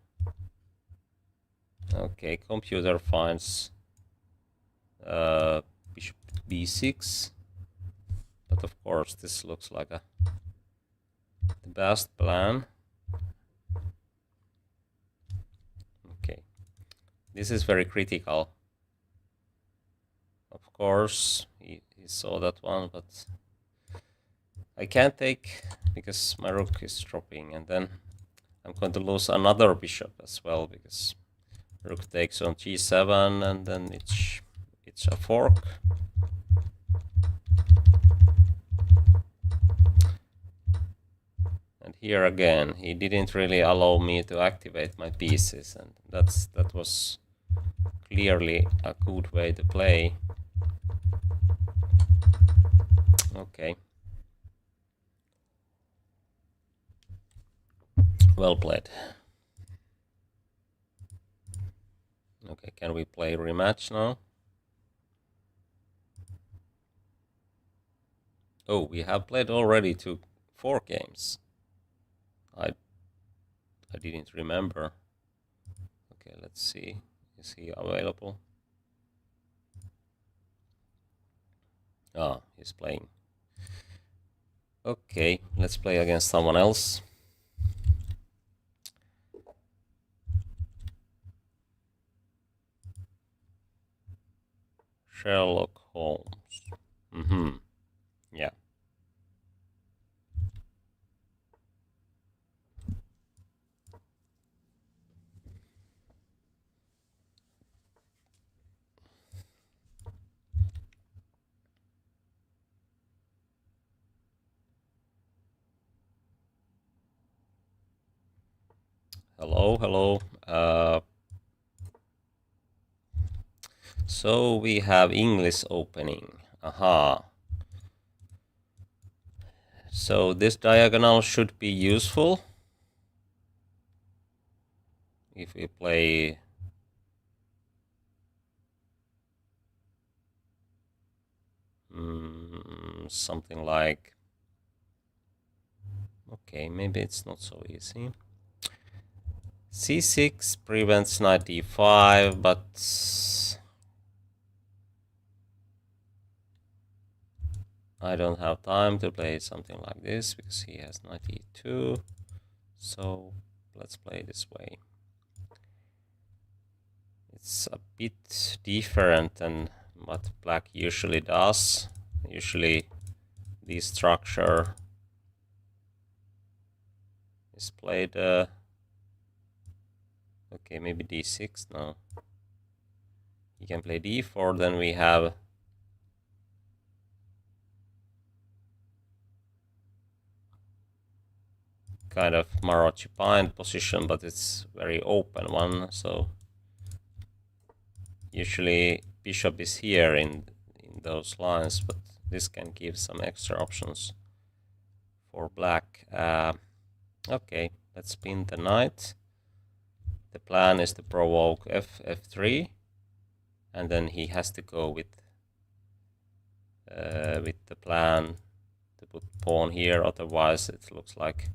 okay, computer finds bishop b6, but of course this looks like the best plan. Okay, this is very critical. Of course, he saw that one, but I can't take because my rook is dropping, and then I'm going to lose another bishop as well because rook takes on g7, and then it's a fork. And here again, he didn't really allow me to activate my pieces, and that was clearly a good way to play. Okay. Well played. Okay, can we play rematch now? Oh, we have played already 4 games. I didn't remember. Okay, let's see. Is he available? Ah, he's playing. Okay, let's play against someone else. Sherlock Holmes. Yeah. Hello, hello. So we have English opening. Aha. So this diagonal should be useful if we play something like, okay, maybe it's not so easy. c6 prevents knight d5, but I don't have time to play something like this because he has knight e2. So let's play this way. It's a bit different than what black usually does. Usually this structure is played, okay, maybe d6, no. He can play d4, then we have kind of Marochi bind position, but it's very open one, so usually bishop is here in those lines, but this can give some extra options for black. Okay, let's spin the knight. The plan is to provoke f3, and then he has to go with the plan to put pawn here, otherwise it looks like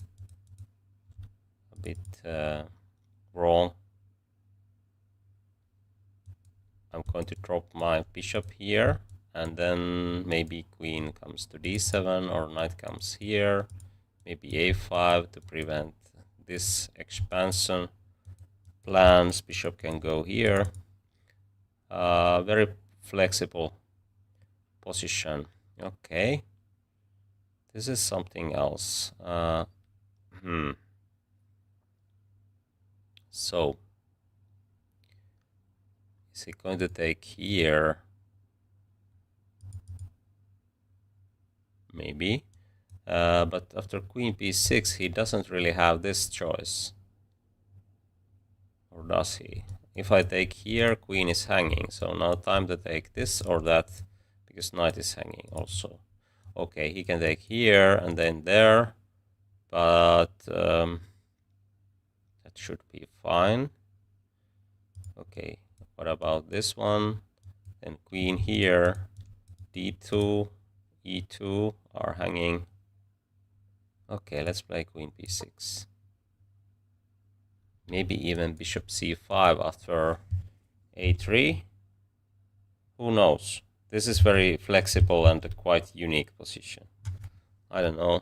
a bit wrong. I'm going to drop my bishop here, and then maybe queen comes to d7 or knight comes here, maybe a5 to prevent this expansion plans. Bishop can go here. Very flexible position. Okay, this is something else. So is he going to take here? Maybe. But after queen b6, he doesn't really have this choice. Or does he? If I take here, queen is hanging. So now time to take this or that, because knight is hanging also. Okay, he can take here and then there, but that should be fine. Okay, what about this one? Then queen here, d2, e2 are hanging. Okay, let's play queen b6. Maybe even bishop c5 after a3. Who knows? This is very flexible and a quite unique position. I don't know.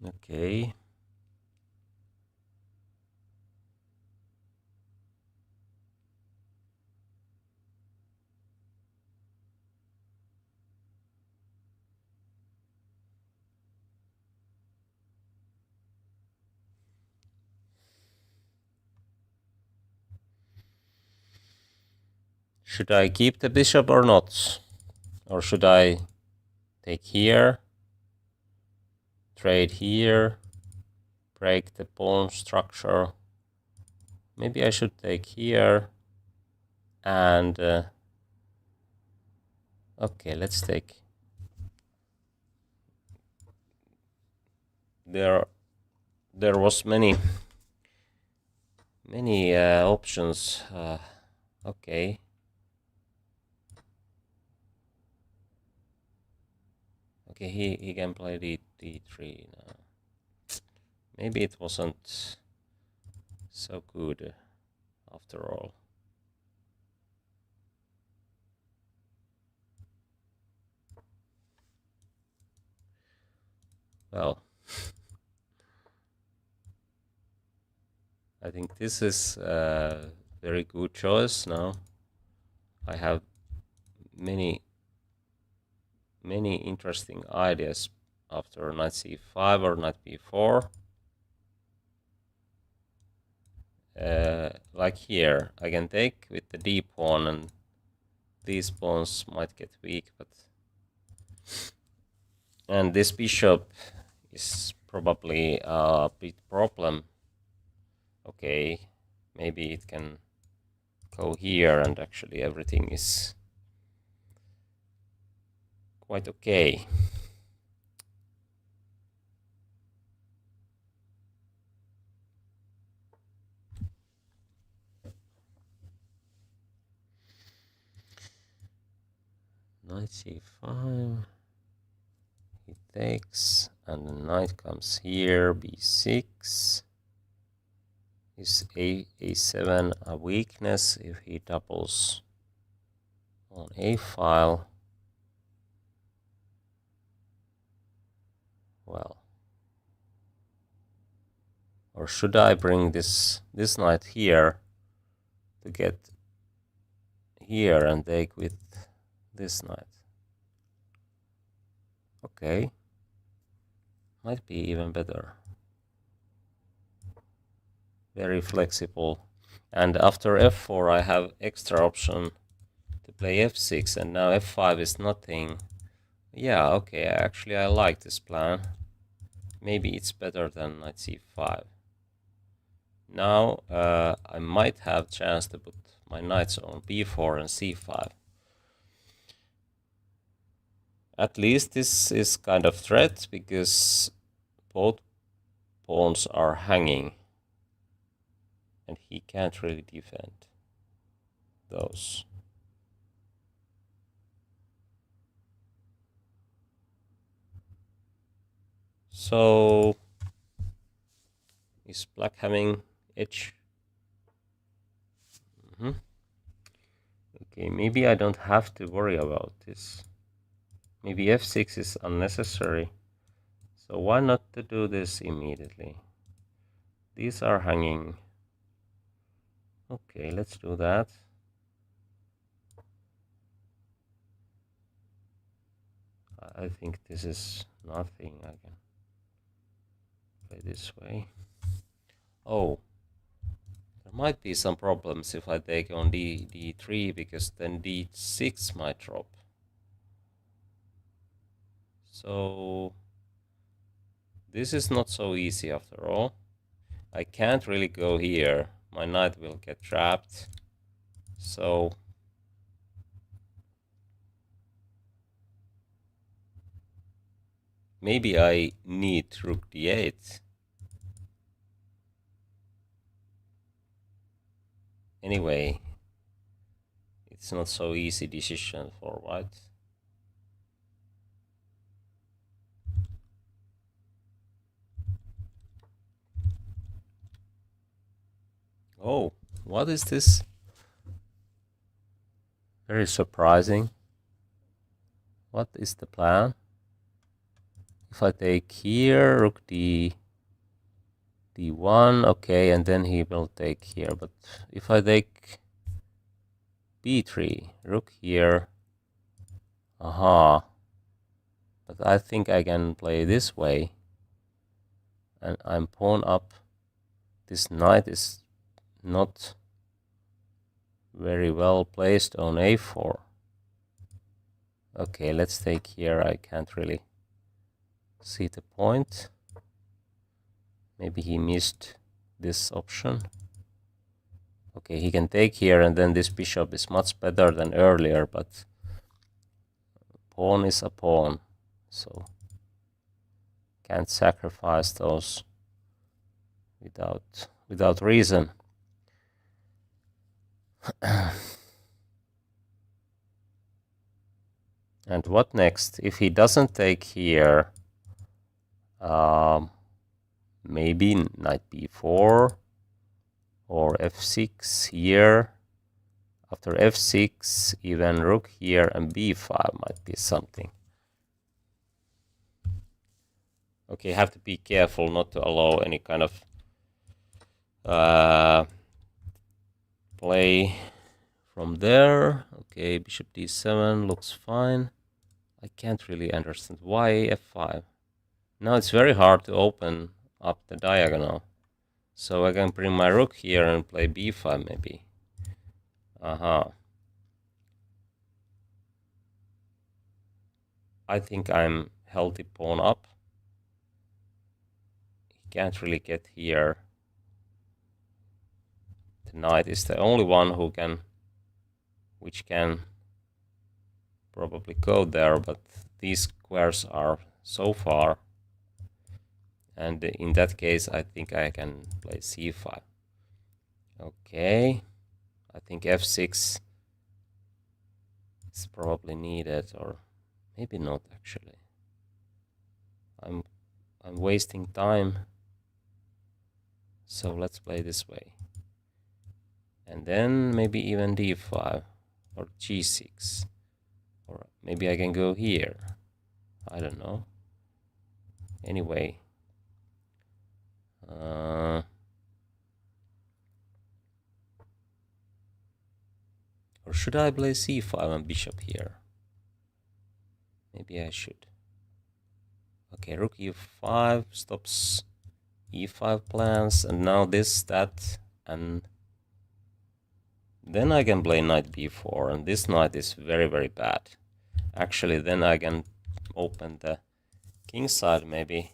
Okay. Should I keep the bishop or not? Or should I take here, trade here, break the pawn structure? Maybe I should take here and okay, let's take. There was many options. Okay. Okay, he can play d3 now. Maybe it wasn't so good after all. Well, I think this is a very good choice now. I have many interesting ideas after knight c5 or knight b4. Like here, I can take with the d pawn, and these pawns might get weak, but and this bishop is probably a big problem. Okay, maybe it can go here, and actually everything is quite okay. knight c5. He takes, and the knight comes here, b6. Is a7 a weakness if he doubles on a file? Well, or should I bring this knight here to get here and take with this knight? Okay, might be even better. Very flexible. And after f4 I have extra option to play f6, and now f5 is nothing. Yeah, okay, actually I like this plan. Maybe it's better than knight c5. Now I might have chance to put my knights on b4 and c5. At least this is kind of threat, because both pawns are hanging and he can't really defend those. So is black having edge? Okay, maybe I don't have to worry about this. Maybe f6 is unnecessary. So why not to do this immediately? These are hanging. Okay, let's do that. I think this is nothing. I can play this way. Oh, there might be some problems if I take on d3, because then d6 might drop. So this is not so easy after all. I can't really go here. My knight will get trapped. So maybe I need rook d8. Anyway, it's not so easy decision for white. Oh, what is this? Very surprising. What is the plan? If I take here, rook d1, okay, and then he will take here. But if I take b3, rook here, aha. But I think I can play this way, and I'm pawn up. This knight is not very well placed on a4. Okay, let's take here. I can't really see the point. Maybe he missed this option. Okay, he can take here, and then this bishop is much better than earlier, but pawn is a pawn, so can't sacrifice those without reason. And what next? If he doesn't take here, maybe knight b4 or f6 here. After f6, even rook here and b5 might be something. Okay, have to be careful not to allow any kind of play from there. Okay, bishop d7 looks fine. I can't really understand why f5. Now it's very hard to open up the diagonal. So I can bring my rook here and play b5 maybe. Aha. I think I'm healthy pawn up. He can't really get here. The knight is the only one which can probably go there, but these squares are so far. And in that case, I think I can play c5. Okay, I think f6 It's probably needed, or maybe not actually. I'm wasting time. So let's play this way. And then maybe even d5 or g6. Or maybe I can go here. I don't know. Anyway. Or should I play c5 and bishop here? Maybe I should. Okay, rook e5 stops e5 plans, and now this, that, and then I can play knight b4, and this knight is very, very bad. Actually, then I can open the king side, maybe.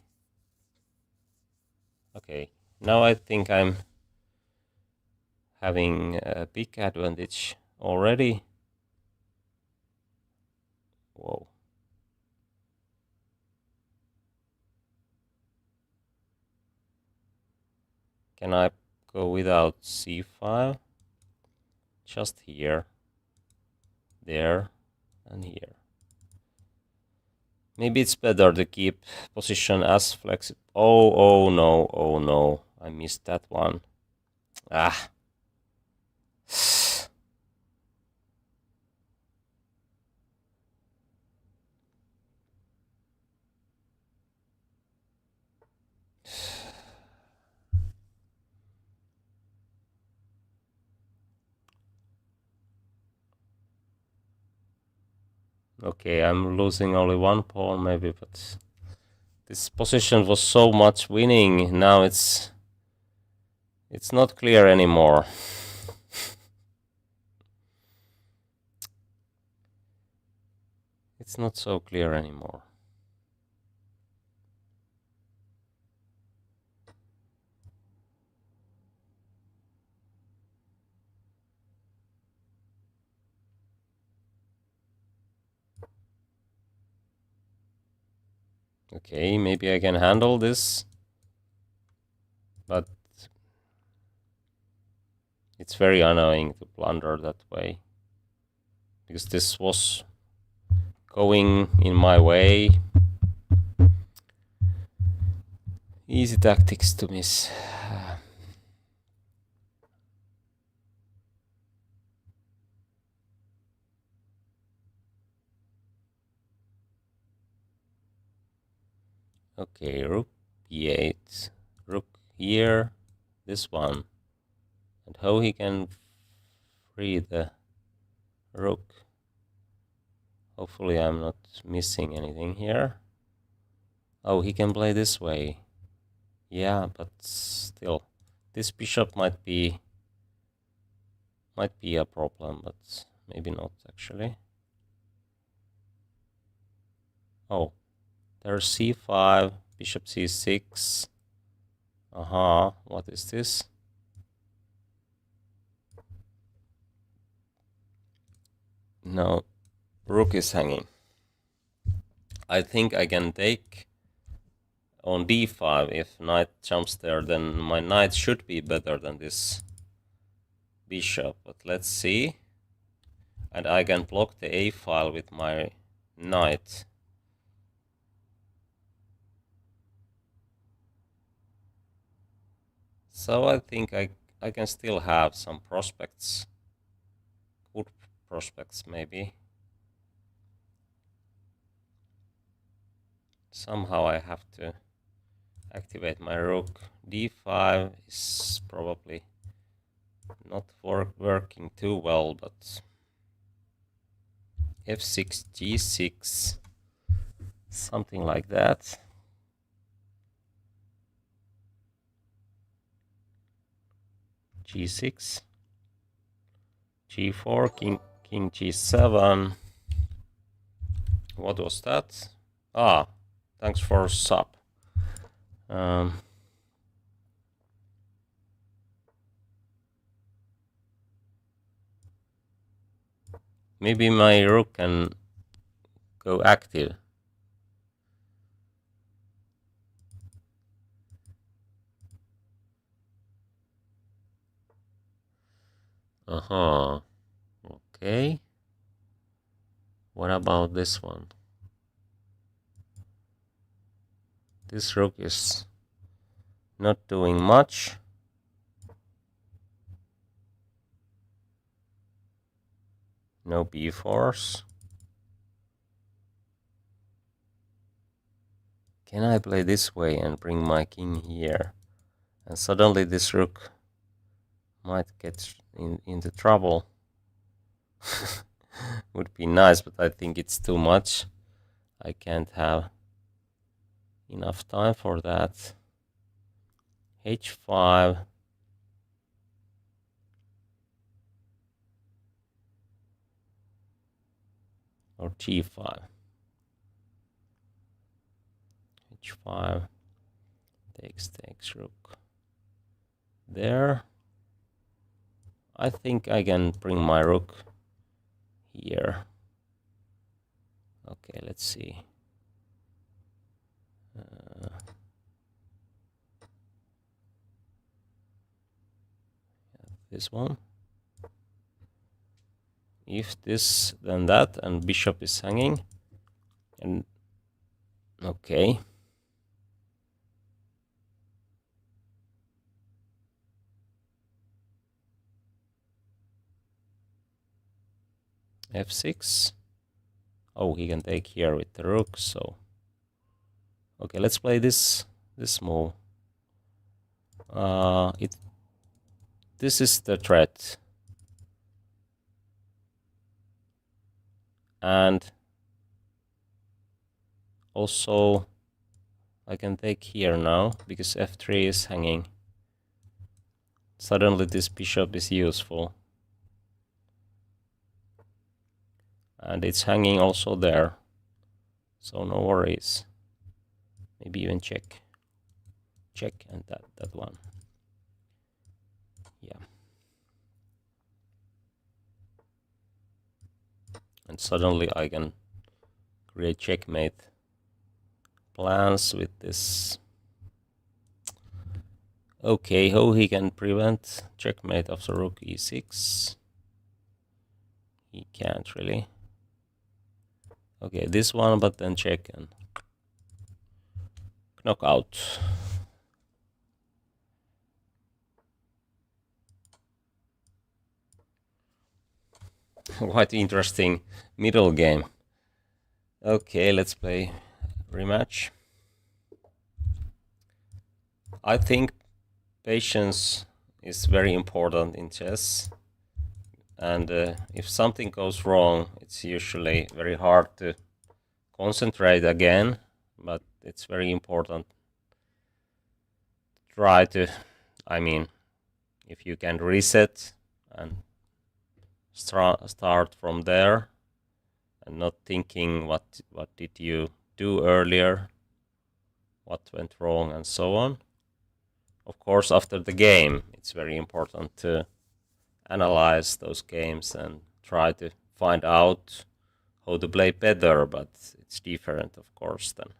Okay, now I think I'm having a big advantage already. Whoa. Can I go without c5? Just here, there, and here. Maybe it's better to keep position as flexible. Oh no, I missed that one. Ah. Okay, I'm losing only one pawn maybe, but this position was so much winning. Now it's not clear anymore. It's not so clear anymore. Okay, maybe I can handle this, but it's very annoying to blunder that way, because this was going in my way. Easy tactics to miss. Okay, rook b8, rook here, this one, and how he can free the rook. Hopefully I'm not missing anything here. Oh, he can play this way. Yeah, but still, this bishop might be a problem, but maybe not actually. Oh, there's c5, bishop c6. What is this? No, rook is hanging. I think I can take on d5. If knight jumps there, then my knight should be better than this bishop, but let's see. And I can block the a file with my knight. So I think I can still have some prospects. Good prospects, maybe. Somehow I have to activate my rook. d5 is probably not working too well, but f6, g6, something like that. g6, g4, king g7. What was that? Thanks for sub. Maybe my rook can go active. Okay. What about this one? This rook is not doing much. No b4s. Can I play this way and bring my king here? And suddenly this rook might get into trouble. Would be nice, but I think it's too much. I can't have enough time for that. h5. Or g5. h5. Takes rook. There. I think I can bring my rook here. Okay, let's see. This one. If this, then that, and bishop is hanging. And okay. f6. Oh, he can take here with the rook, so okay, let's play this move. This is the threat. And also I can take here now because f3 is hanging. Suddenly this bishop is useful. And it's hanging also there. So no worries. Maybe even check. Check, and that one. Yeah. And suddenly I can create checkmate plans with this. Okay, how he can prevent checkmate of the rook e6? He can't really. Okay, this one, but then check and knockout. Quite interesting middle game. Okay, let's play rematch. I think patience is very important in chess. And if something goes wrong, it's usually very hard to concentrate again. But it's very important to try to, I mean, if you can reset and start from there and not thinking what did you do earlier, what went wrong, and so on. Of course, after the game, it's very important to analyze those games and try to find out how to play better, but it's different, of course, than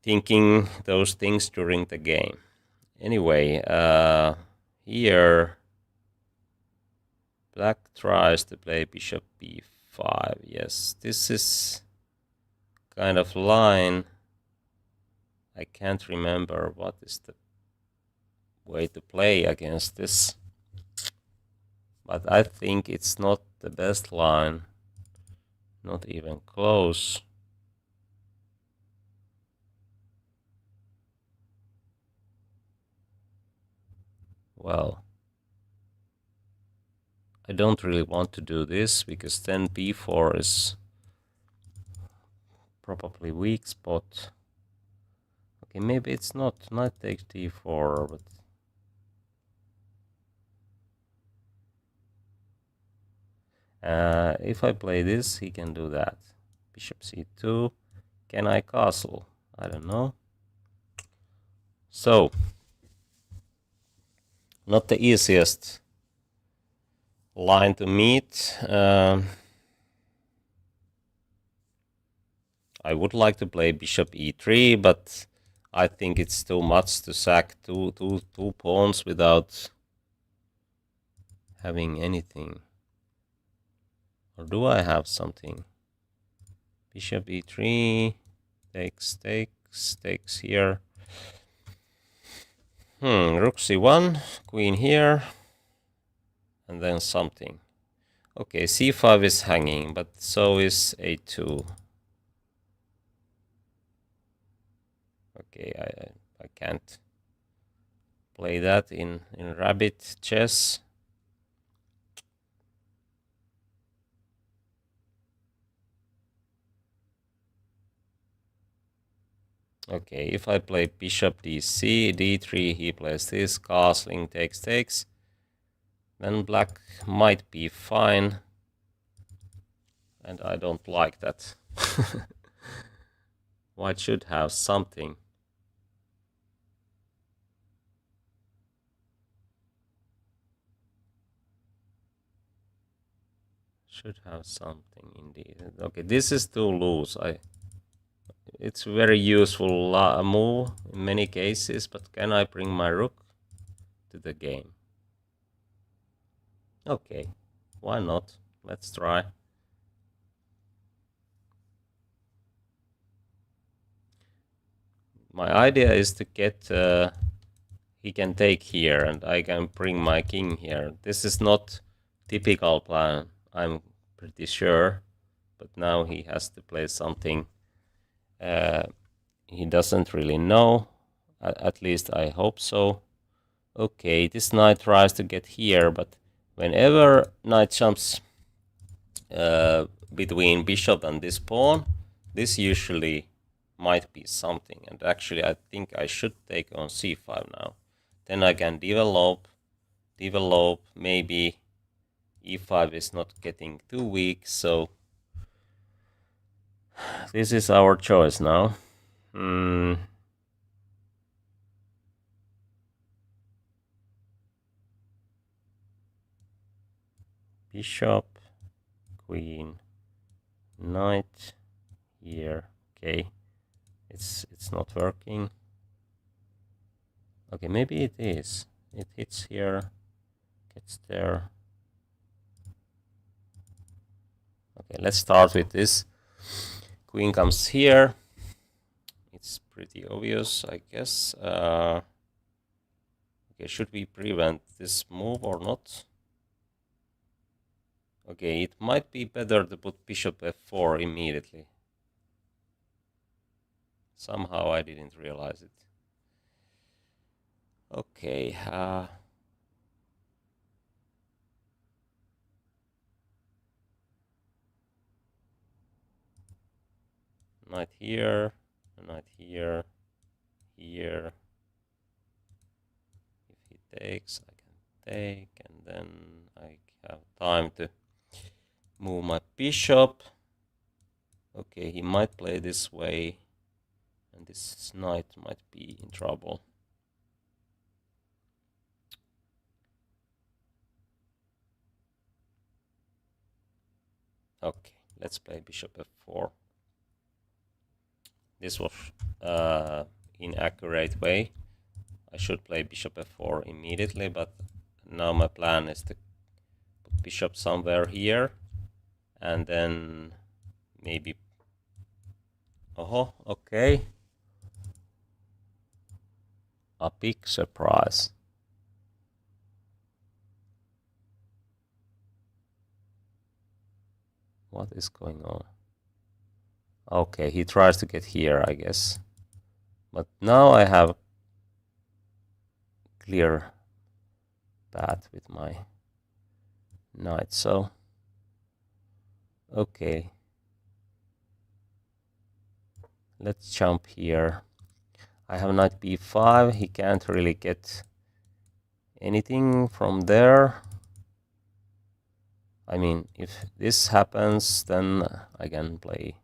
thinking those things during the game. Anyway, here black tries to play bishop b5. Yes, this is kind of line. I can't remember what is the way to play against this. But I think it's not the best line. Not even close. Well, I don't really want to do this because then b4 is probably weak spot. Okay, maybe it's not. Knight takes d4, but if I play this, he can do that. Bishop c2. Can I castle? I don't know. So, not the easiest line to meet. I would like to play bishop e3, but I think it's too much to sack two pawns without having anything. Or do I have something? Bishop e3, takes here. Rook c1, queen here, and then something. Okay, c5 is hanging, but so is a2. Okay, I can't play that in rabbit chess. Okay, if I play bishop dc, d3, he plays this, castling, takes, then black might be fine, and I don't like that. White should have something. Should have something indeed. Okay, this is too loose. It's a very useful move in many cases, but can I bring my rook to the game? Okay, why not? Let's try. My idea is to get... he can take here, and I can bring my king here. This is not typical plan, I'm pretty sure. But now he has to play something he doesn't really know. At least I hope so. Okay, this knight tries to get here, but whenever knight jumps between bishop and this pawn, this usually might be something. And actually, I think I should take on c5 now. Then I can develop. Maybe e5 is not getting too weak, so this is our choice now. Bishop, queen, knight here. Okay, it's not working. Okay, maybe it is. It hits here, gets there. Okay, let's start with this. Queen comes here. It's pretty obvious, I guess. Okay, should we prevent this move or not? Okay, it might be better to put bishop f4 immediately. Somehow I didn't realize it. Okay, knight here, knight here, here. If he takes, I can take, and then I have time to move my bishop. Okay, he might play this way, and this knight might be in trouble. Okay, let's play bishop f4. This was inaccurate way. I should play bishop f4 immediately, but now my plan is to put bishop somewhere here, and then maybe... Oh, okay. A big surprise. What is going on? Okay, he tries to get here, I guess. But now I have clear path with my knight, so... Okay. Let's jump here. I have knight b5. He can't really get anything from there. I mean, if this happens, then I can play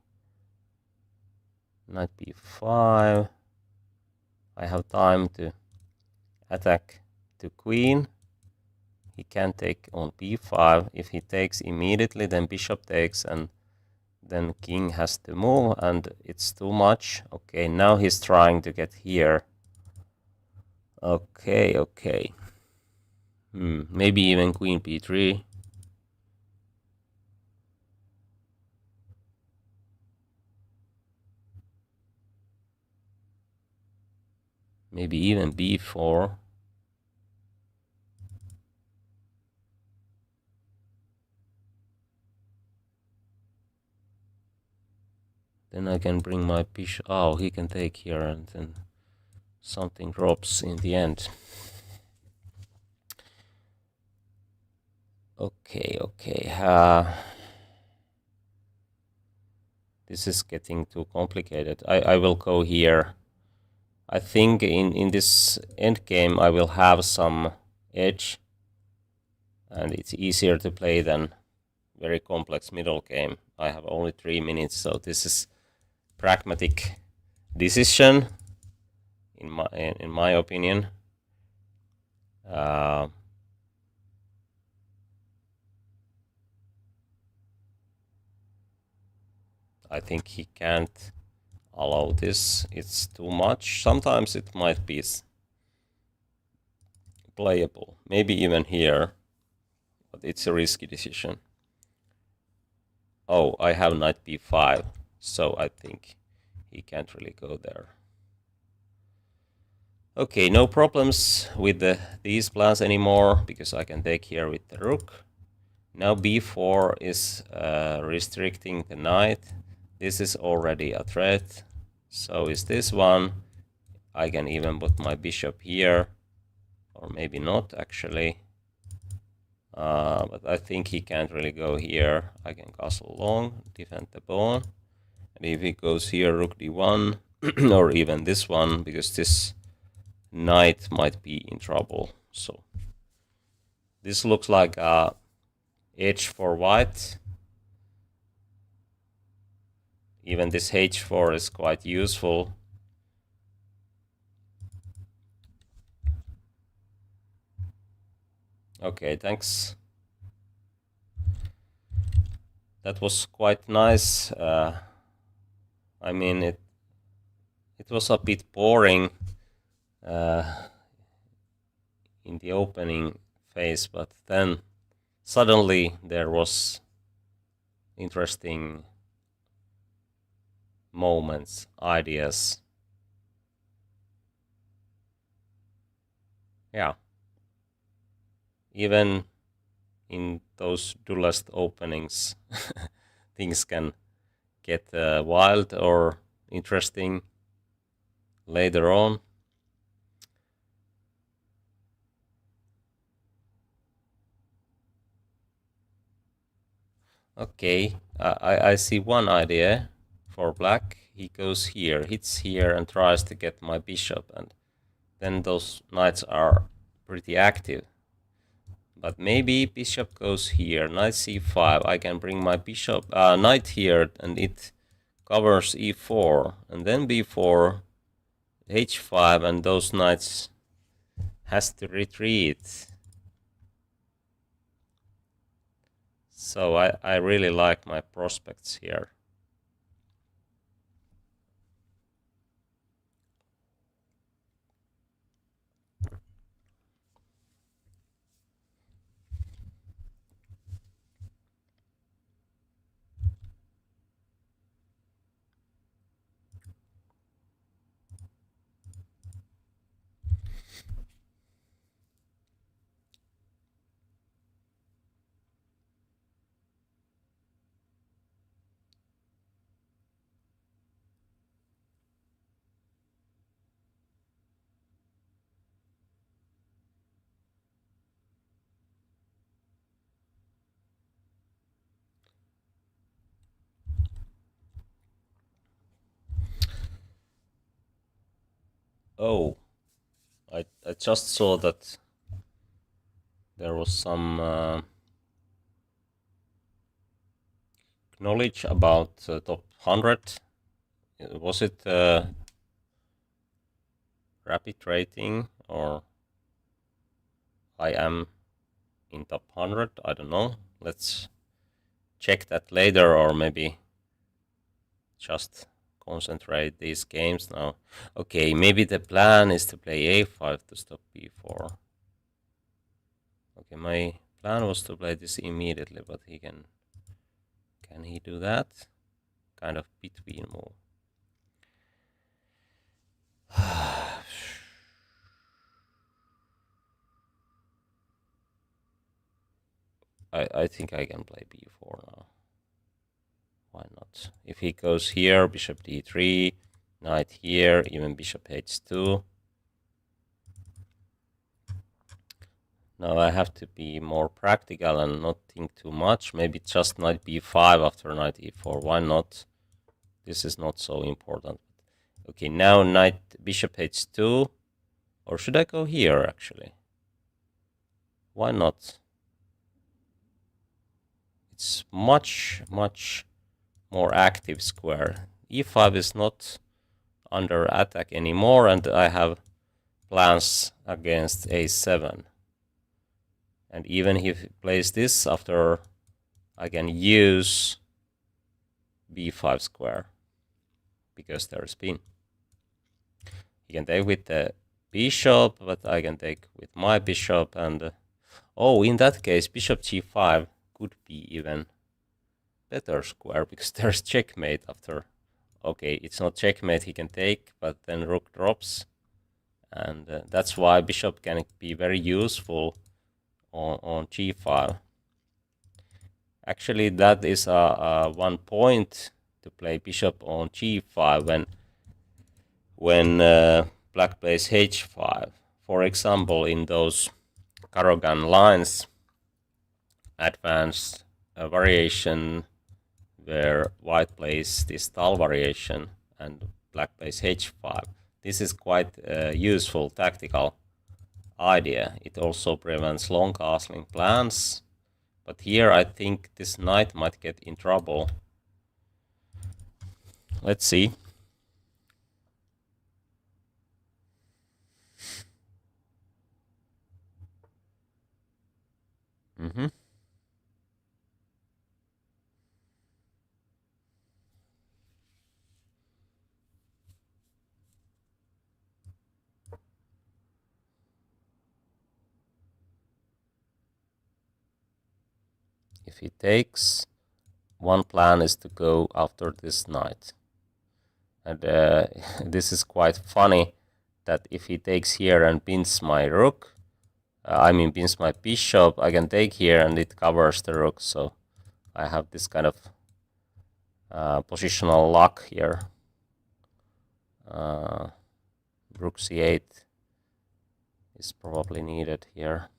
knight b5. I have time to attack to queen. He can take on b5. If he takes immediately, then bishop takes, and then king has to move, and it's too much. Okay, now he's trying to get here. Okay. Maybe even queen b3. Maybe even b4. Then I can bring my bishop. Oh, he can take here, and then something drops in the end. Okay, okay. This is getting too complicated. I will go here. I think in this endgame I will have some edge, and it's easier to play than very complex middle game. I have only 3 minutes, so this is pragmatic decision in my opinion. I think he can't allow this. It's too much. Sometimes it might be playable, maybe even here, but it's a risky decision. Oh, I have knight b5, so I think he can't really go there. Okay, no problems with these plans anymore, because I can take here with the rook. Now b4 is restricting the knight. This is already a threat. So is this one. I can even put my bishop here, or maybe not actually. But I think he can't really go here. I can castle long, defend the pawn. And if he goes here, rook d1, or even this one, because this knight might be in trouble. So this looks like a edge for white. Even this h4 is quite useful. Okay, thanks. That was quite nice. I mean, it was a bit boring in the opening phase, but then suddenly there was interesting moments, ideas. Yeah. Even in those duelist openings, things can get wild or interesting later on. Okay, I see one idea for black. He goes here, hits here, and tries to get my bishop, and then those knights are pretty active. But maybe bishop goes here, knight c5. I can bring my bishop, knight here, and it covers e4, and then b4, h5, and those knights has to retreat. So I really like my prospects here. Oh, I just saw that there was some knowledge about top 100. Was it rapid rating, or I am in top 100? I don't know. Let's check that later, or maybe just concentrate these games now. Okay, maybe the plan is to play a5 to stop b4. Okay, my plan was to play this immediately, but he can he do that? Kind of between move. I think I can play b4 now. Why not? If he goes here, bishop d3, knight here, even bishop h2. Now I have to be more practical and not think too much. Maybe just knight b5 after knight e4. Why not? This is not so important. Okay, now knight bishop h2. Or should I go here, actually? Why not? It's much, much more active square. e5 is not under attack anymore, and I have plans against a7. And even if he plays this after, I can use b5 square because there's spin. He can take with the bishop, but I can take with my bishop. And oh, in that case, bishop g5 could be even better square because there's checkmate after. Okay, it's not checkmate he can take, but then rook drops. And that's why bishop can be very useful on g5. Actually, that is one point to play bishop on g5 when black plays h5. For example, in those Karogan lines, advanced variation where white plays this Tal variation and black plays h5. This is quite a useful tactical idea. It also prevents long castling plans. But here I think this knight might get in trouble. Let's see. If he takes, one plan is to go after this knight. And this is quite funny that if he takes here and pins my rook, pins my bishop, I can take here and it covers the rook. So I have this kind of positional luck here. Rook c8 is probably needed here.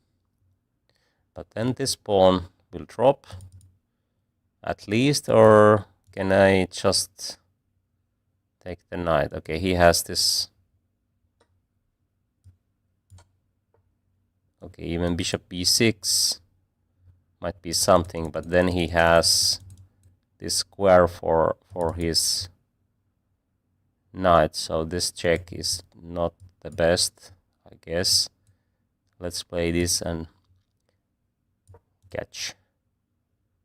But then this pawn will drop at least, or can I just take the knight? Okay, he has this. Okay, even bishop b6 might be something, but then he has this square for his knight, so this check is not the best, I guess. Let's play this and catch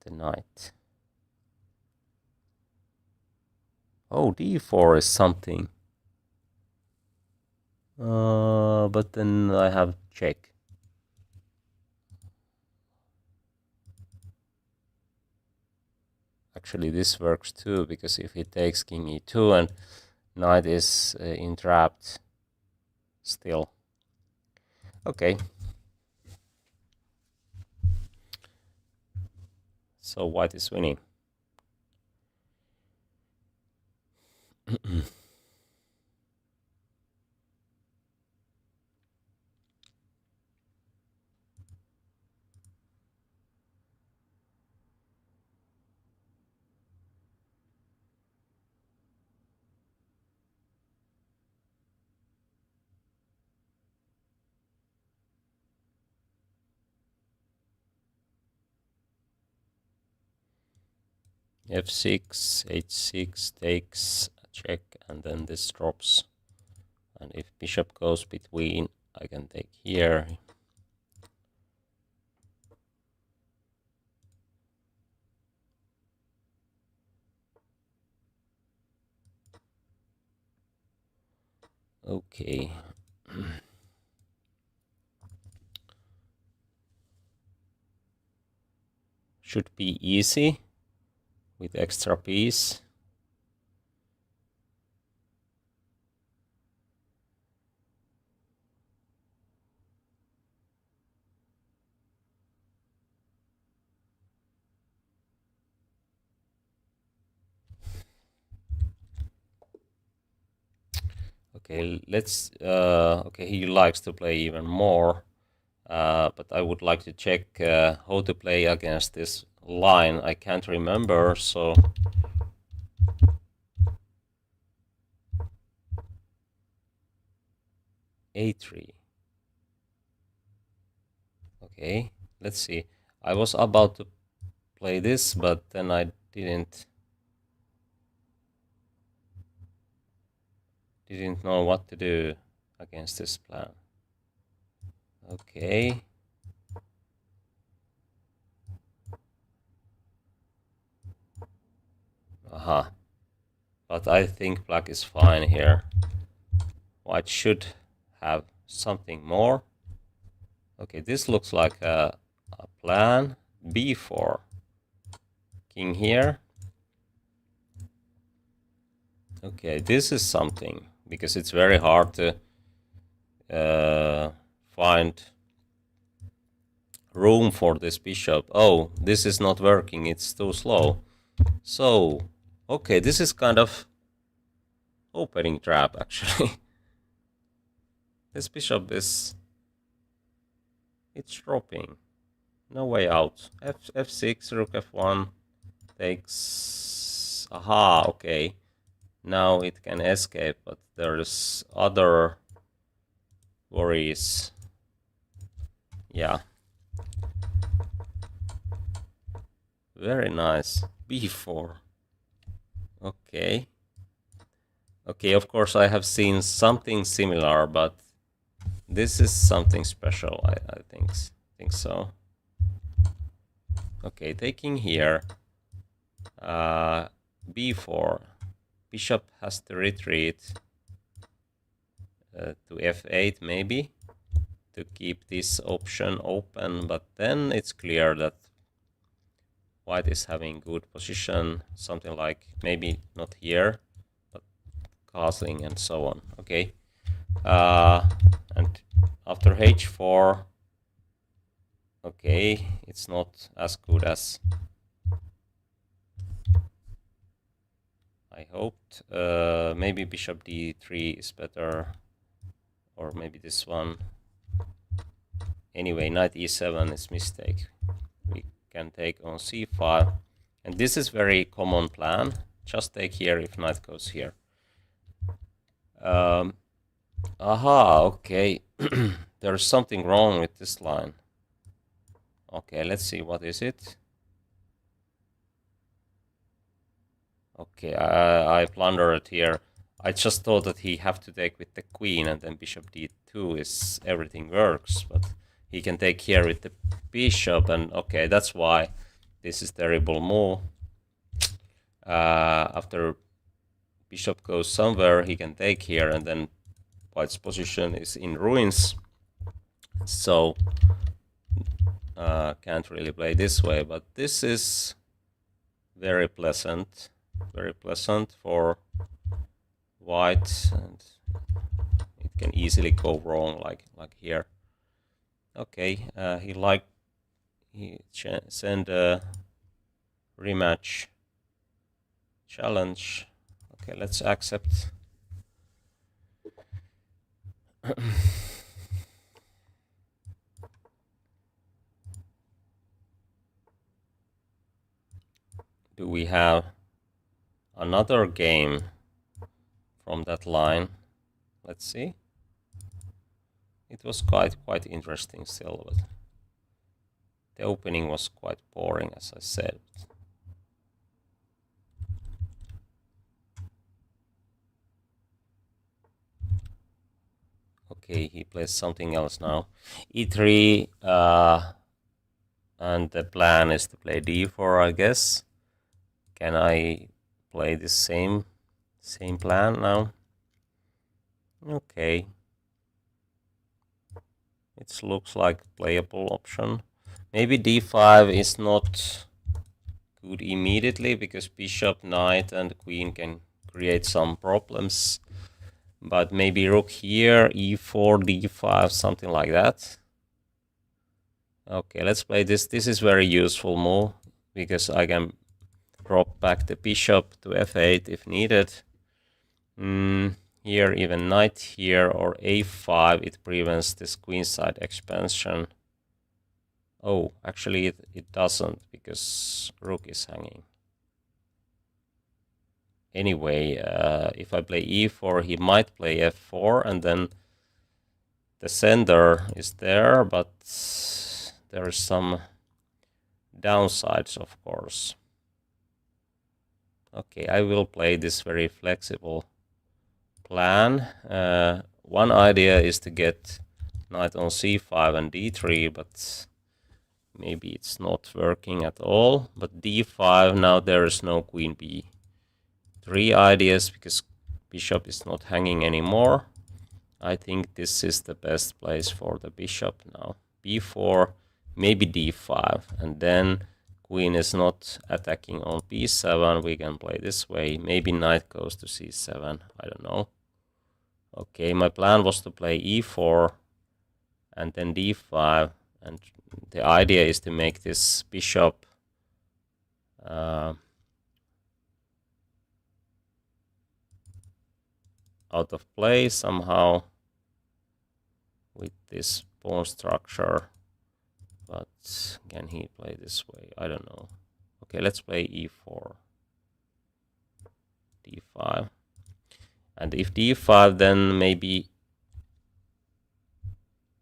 the knight. Oh, d4 is something. But then I have check. Actually, this works too, because if he takes king e2 and knight is entrapped still. Okay. So white is winning. f6, h6 takes a check, and then this drops. And if bishop goes between, I can take here. Okay. Should be easy with extra piece. Okay, let's. Okay, he likes to play even more, but I would like to check how to play against this line. I can't remember, so. A3. Okay, let's see. I was about to play this, but then I didn't know what to do against this plan. Okay. Aha. But I think black is fine here. White should have something more. Okay, this looks like a plan. B4. King here. Okay, this is something, because it's very hard to find room for this bishop. Oh, this is not working, it's too slow. So, okay, this is kind of opening trap, actually. This bishop is... it's dropping. No way out. F6, rook f1 takes... aha, okay. Now it can escape, but there's other worries. Yeah. Very nice. B4. Okay. Okay, of course I have seen something similar, but this is something special, I think so. Okay, taking here. B4. Bishop has to retreat to f8 maybe to keep this option open, but then it's clear that white is having good position, something like maybe not here, but castling and so on. Okay, and after h4, okay, it's not as good as I hoped. Maybe bishop d3 is better, or maybe this one. Anyway, knight e7 is mistake. We can take on c5, and this is very common plan. Just take here if knight goes here. Aha, okay. There's something wrong with this line. Okay, let's see, what is it? Okay, I blundered here. I just thought that he have to take with the queen and then bishop d2 is everything works, but he can take here with the bishop, and okay, that's why this is terrible move. After bishop goes somewhere, he can take here, and then white's position is in ruins. So can't really play this way, but this is very pleasant for white, and it can easily go wrong like here. Okay, he sent a rematch challenge. Okay, let's accept. Do we have another game from that line? Let's see. It was quite interesting still, but the opening was quite boring, as I said. Okay, he plays something else now. E3, and the plan is to play d4, I guess. Can I play the same plan now? Okay. It looks like playable option. Maybe d5 is not good immediately, because bishop, knight, and queen can create some problems. But maybe rook here, e4, d5, something like that. Okay, let's play this. This is very useful move, because I can drop back the bishop to f8 if needed. here, even knight here, or a5, it prevents this queenside expansion. Oh, actually it doesn't, because rook is hanging. Anyway, if I play e4, he might play f4, and then the center is there, but there is some downsides, of course. Okay, I will play this very flexible plan. One idea is to get knight on c5 and d3, but maybe it's not working at all. But d5, now there is no queen b3 ideas, because bishop is not hanging anymore. I think this is the best place for the bishop now. b4, maybe d5, and then queen is not attacking on b7. We can play this way. Maybe knight goes to c7. I don't know. Okay, my plan was to play e4 and then d5, and the idea is to make this bishop out of play somehow with this pawn structure. But can he play this way? I don't know. Okay, let's play e4, d5. And if d5, then maybe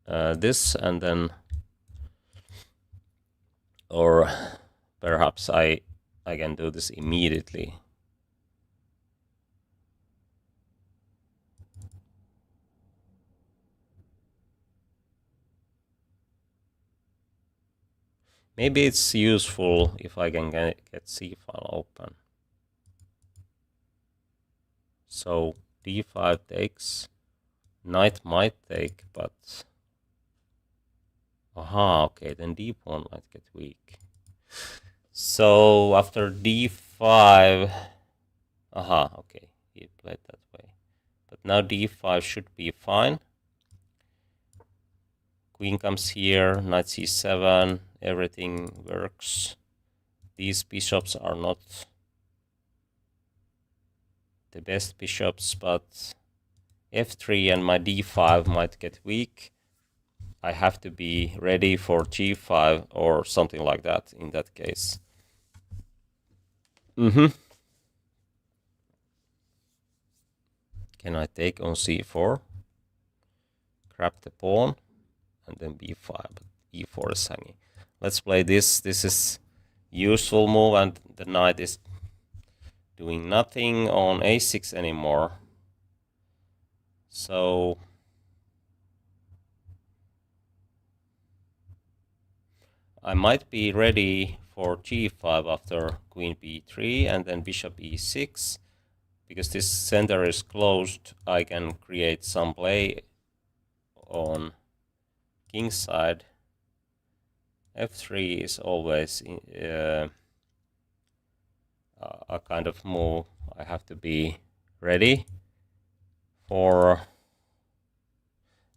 this, and then, or perhaps I can do this immediately. Maybe it's useful if I can get c-file open. So d5 takes, knight might take, but aha, okay, then d pawn might get weak. So after d5, aha, okay, he played that way. But now d5 should be fine. Queen comes here, knight c7, everything works. These bishops are not the best bishops, but f3 and my d5 might get weak. I have to be ready for g5 or something like that in that case. Can I take on c4? Grab the pawn and then b5, but e4 is hanging. Let's play this. This is useful move, and the knight is doing nothing on a6 anymore. So I might be ready for g5 after queen b3 and then bishop e6. Because this center is closed, I can create some play on king side. f3 is always a kind of move I have to be ready for.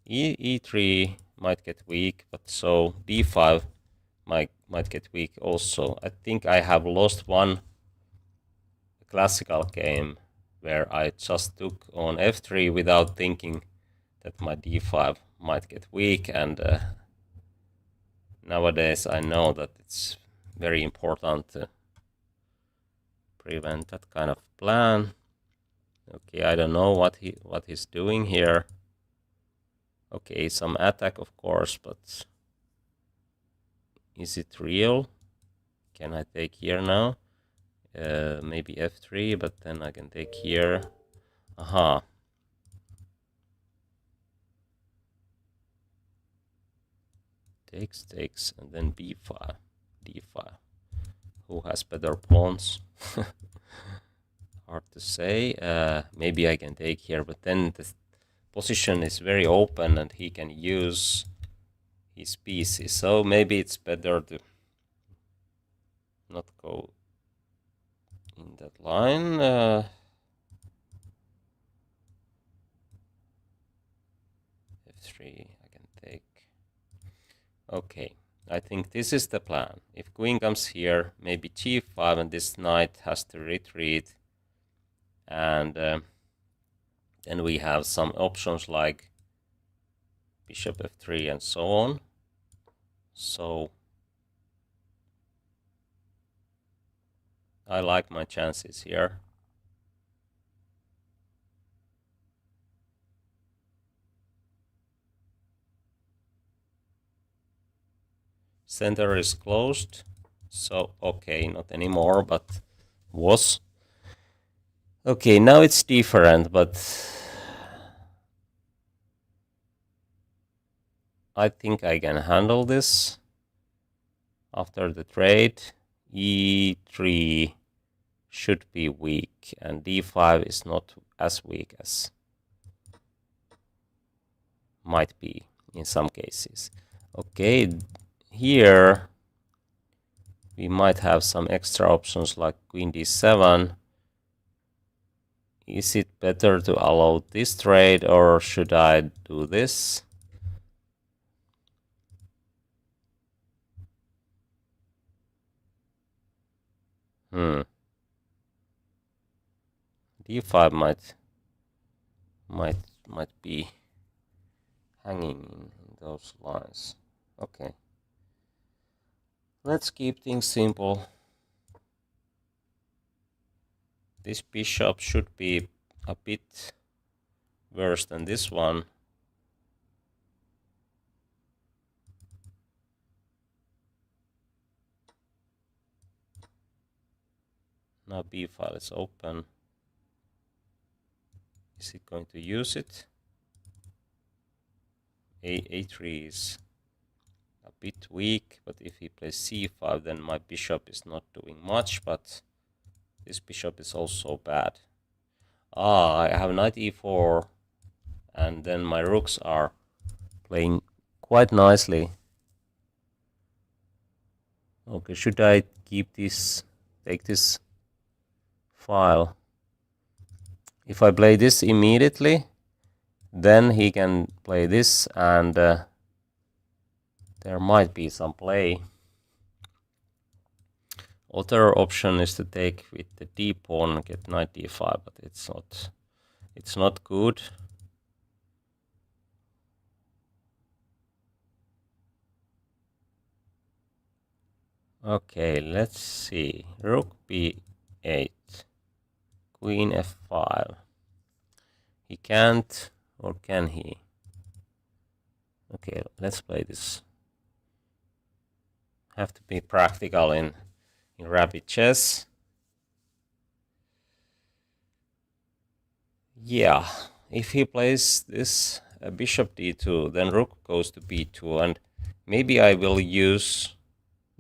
e3 might get weak, but so d5 might get weak also. I think I have lost one classical game where I just took on f3 without thinking that my d5 might get weak, and nowadays I know that it's very important to prevent that kind of plan. Okay, I don't know what he's doing here. Okay, some attack, of course, but is it real? Can I take here now? Maybe f3, but then I can take here. Aha. Takes, and then b5, d5. Who has better pawns? Hard to say. Maybe I can take here, but then the position is very open and he can use his pieces. So maybe it's better to not go in that line. f3 I can take. Okay, I think this is the plan. If queen comes here, maybe g5, and this knight has to retreat, and Then we have some options like bishop f3 and so on. So I like my chances here. Center is closed. So, okay, not anymore, but was. Okay, now it's different, but I think I can handle this. After the trade, e3 should be weak, and d5 is not as weak as might be in some cases. Okay, here we might have some extra options like queen d7. Is it better to allow this trade, or should I do this? D5 might be hanging in those lines. Okay. Let's keep things simple. This bishop should be a bit worse than this one. Now b file is open. Is it going to use it? A3 is a bit weak, but if he plays c5, then my bishop is not doing much, but this bishop is also bad. I have knight e4, and then my rooks are playing quite nicely. Okay, should I keep this, take this file? If I play this immediately, then he can play this, and there might be some play. Other option is to take with the d pawn and get knight d5, but it's not good. Okay, let's see. Rook b8, queen f5. He can't, or can he? Okay, let's play this. Have to be practical in rapid chess. Yeah, if he plays this bishop d2, then rook goes to b2, and maybe I will use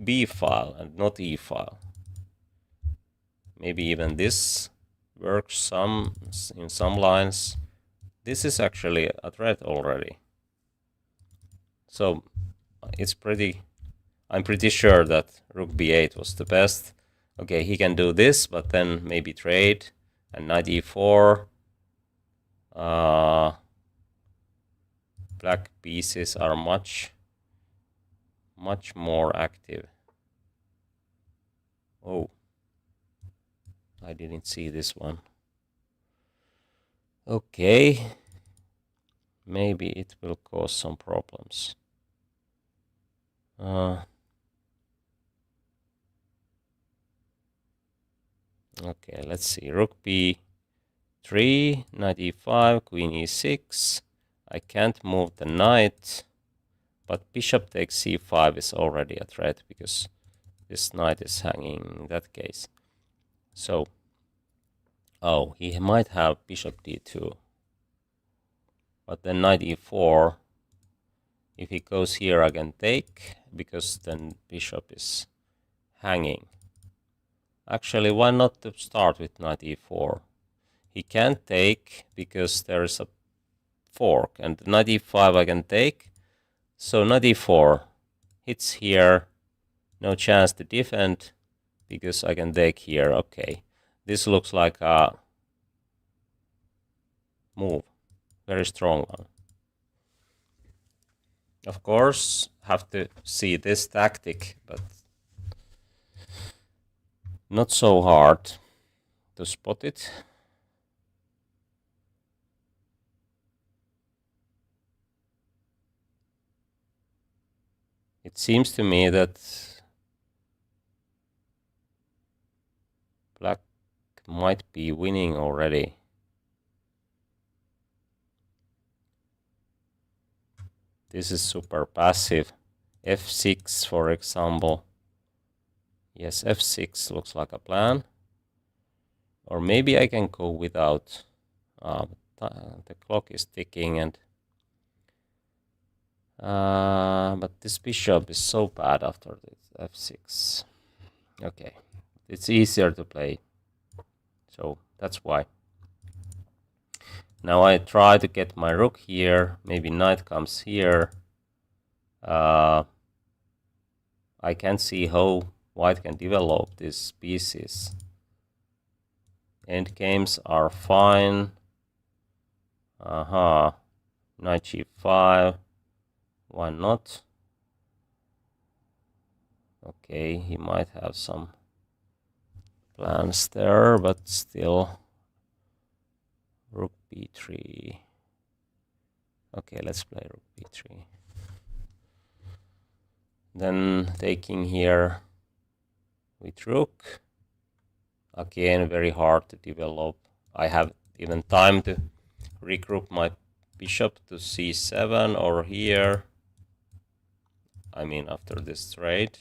b file and not e file. Maybe even this works in some lines. This is actually a threat already. So I'm pretty sure that rook b8 was the best. Okay, he can do this, but then maybe trade and knight e4. Black pieces are much more active. Oh, I didn't see this one. Okay, maybe it will cause some problems. Okay, let's see. Rook b3, knight e5, queen e6. I can't move the knight, but bishop takes c5 is already a threat because this knight is hanging in that case. So, oh, he might have bishop d2. But then knight e4, if he goes here, I can take, because then bishop is hanging. Actually, why not to start with knight e4? He can't take because there is a fork, and knight e5 I can take. So knight e4 hits here, no chance to defend because I can take here. Okay, this looks like a move, very strong one. Of course, have to see this tactic, but not so hard to spot it. It seems to me that black might be winning already. This is super passive. F6, for example. Yes, F6 looks like a plan. Or maybe I can go without. The clock is ticking, and but this bishop is so bad after this F6. Okay, it's easier to play, so that's why. Now I try to get my rook here. Maybe knight comes here. I can see how white can develop these pieces. Endgames are fine. Knight g5. Why not? Okay, he might have some plans there, but still. Rook b3. Okay, let's play rook b3. Then taking here with rook. Again, very hard to develop. I have even time to regroup my bishop to c7 or here. I mean, after this trade.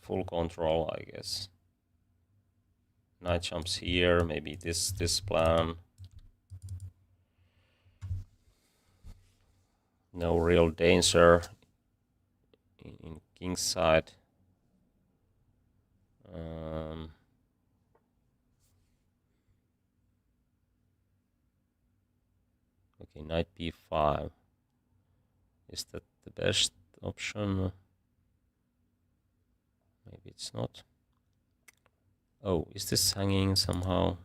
Full control, I guess. Knight jumps here, maybe this plan. No real danger in king's side. Okay, knight b5. Is that the best option? Maybe it's not. Oh, is this hanging somehow?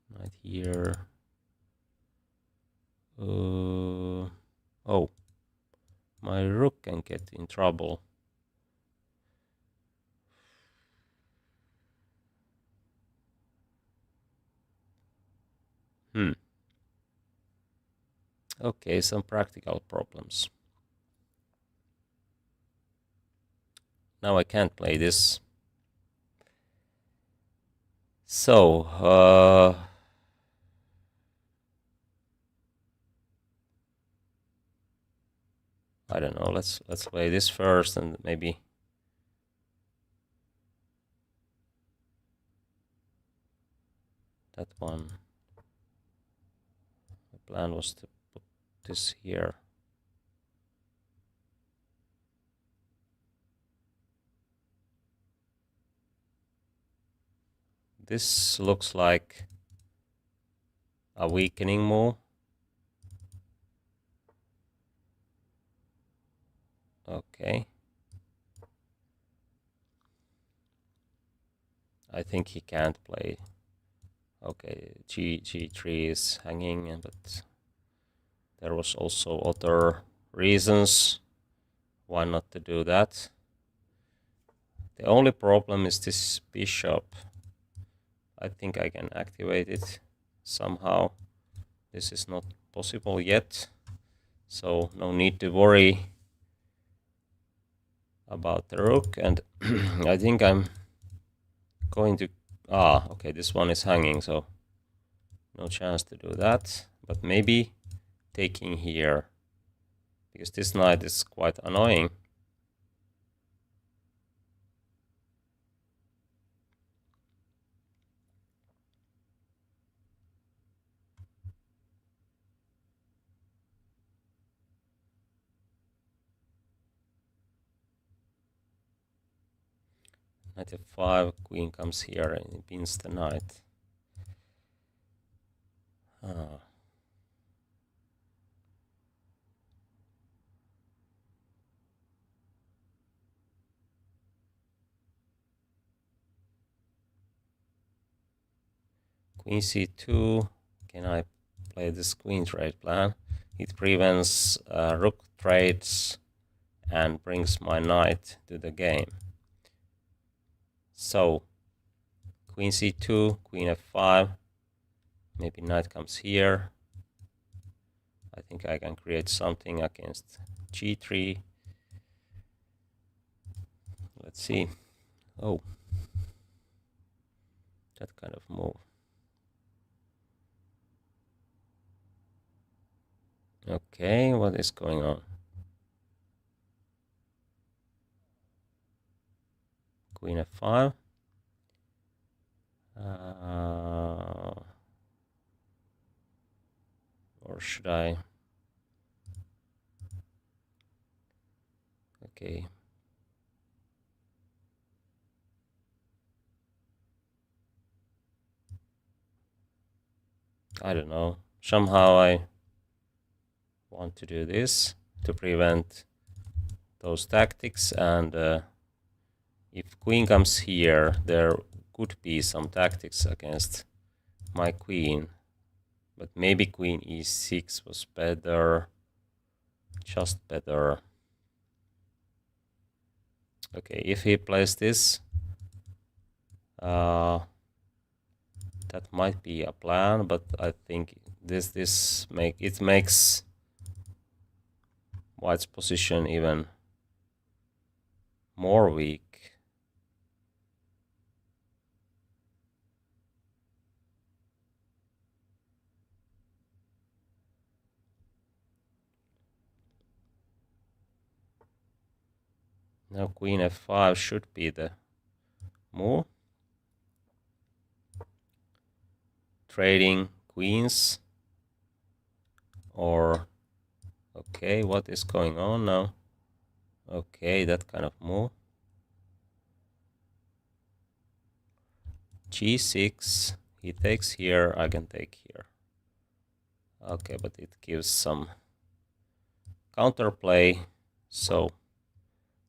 Knight here. Oh, my rook can get in trouble. Okay, some practical problems. Now I can't play this. So, I don't know. Let's play this first, and maybe that one. The plan was to put this here. This looks like a weakening move. Okay. I think he can't play. Okay, g3 is hanging, but there was also other reasons why not to do that. The only problem is this bishop. I think I can activate it somehow. This is not possible yet, so no need to worry about the rook. And I think I'm going to... okay, this one is hanging, so no chance to do that. But maybe taking here, because this knight is quite annoying. Knight f5, queen comes here and it pins the knight. Queen c2. Can I play this queen trade plan? It prevents rook trades and brings my knight to the game. So, queen c2, queen f5. Maybe knight comes here. I think I can create something against g3. Let's see. Oh, that kind of move. Okay, what is going on? Queen f5. Or should I? Okay. I don't know. Somehow I want to do this to prevent those tactics, and if queen comes here, there could be some tactics against my queen, but maybe queen e6 was better, just better. Okay, if he plays this, that might be a plan, but I think this makes white's position even more weak. Now queen f5 should be the move. Trading queens, or okay, what is going on now? Okay, that kind of move. g6, he takes here, I can take here. Okay, but it gives some counterplay, so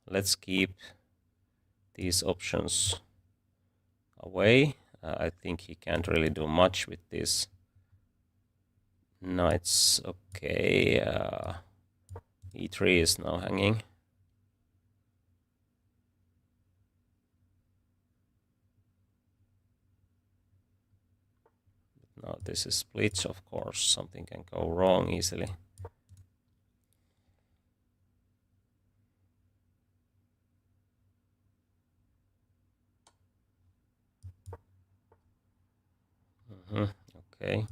let's keep these options away. I think he can't really do much with this. Knights, okay. e3 is now hanging. Now this is splits, of course. Something can go wrong easily. Okay.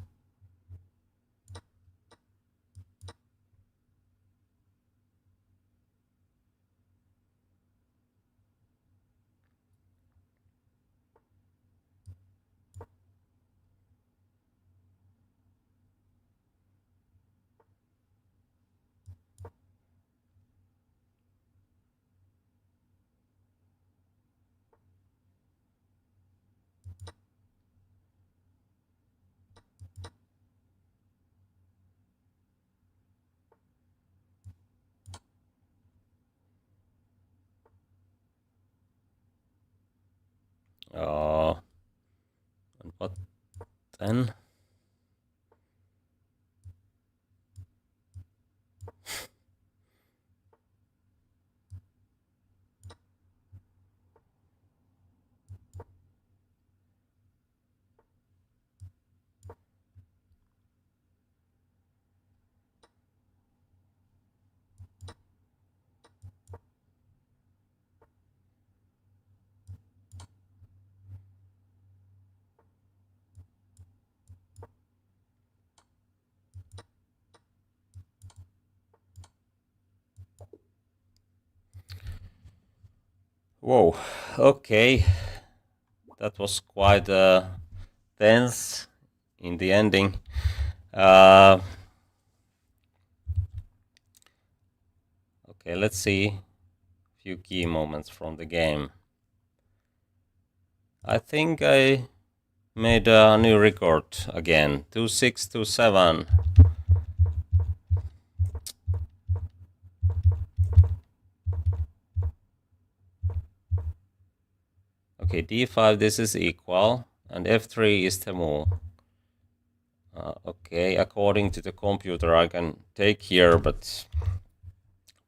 And what then? Whoa, okay. That was quite tense in the ending. Okay, let's see a few key moments from the game. I think I made a new record again, 2627. Okay, d5, this is equal, and f3 is the move. Okay, according to the computer, I can take here, but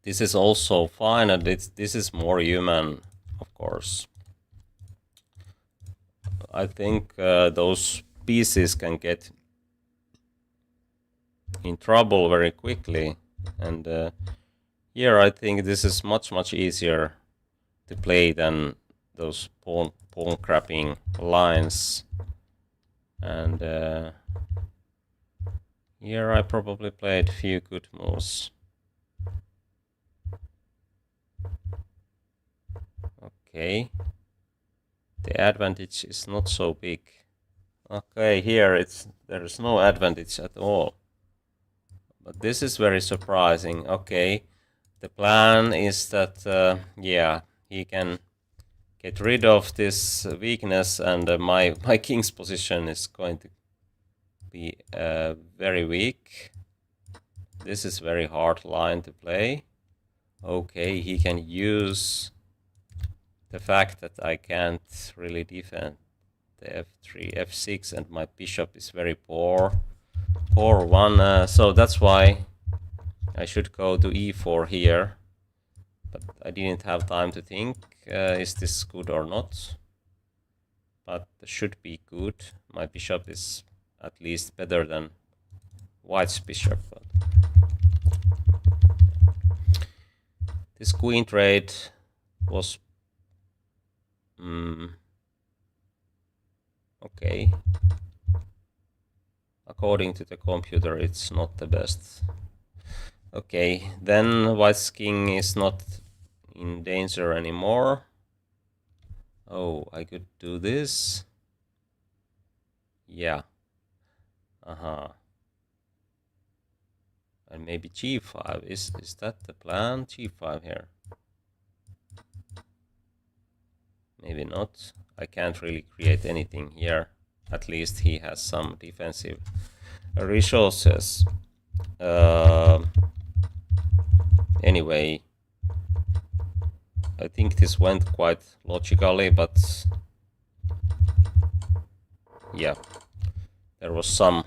this is also fine, and this is more human, of course. I think those pieces can get in trouble very quickly. And here I think this is much easier to play than those pawn grabbing lines. And here I probably played few good moves. Okay, the advantage is not so big. Okay, here there's no advantage at all. But this is very surprising. Okay, the plan is that yeah, he can get rid of this weakness, and my king's position is going to be very weak. This is very hard line to play. Okay, he can use the fact that I can't really defend the f3, f6, and my bishop is very poor one, so that's why I should go to e4 here, but I didn't have time to think, is this good or not? But it should be good. My bishop is at least better than white's bishop. But this queen trade was okay. According to the computer, it's not the best. Okay, then white's king is not in danger anymore. Oh, I could do this. Yeah. And maybe g5. Is that the plan? g5 here. Maybe not. I can't really create anything here. At least he has some defensive resources. Anyway, I think this went quite logically, but yeah, there was some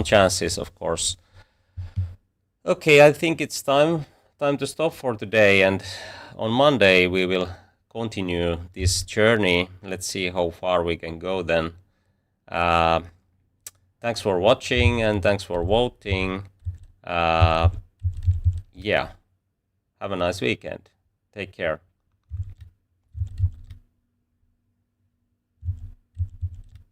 chances, of course. Okay, I think it's time to stop for today, and on Monday we will continue this journey. Let's see how far we can go then. Thanks for watching and thanks for voting. Yeah, have a nice weekend. Take care.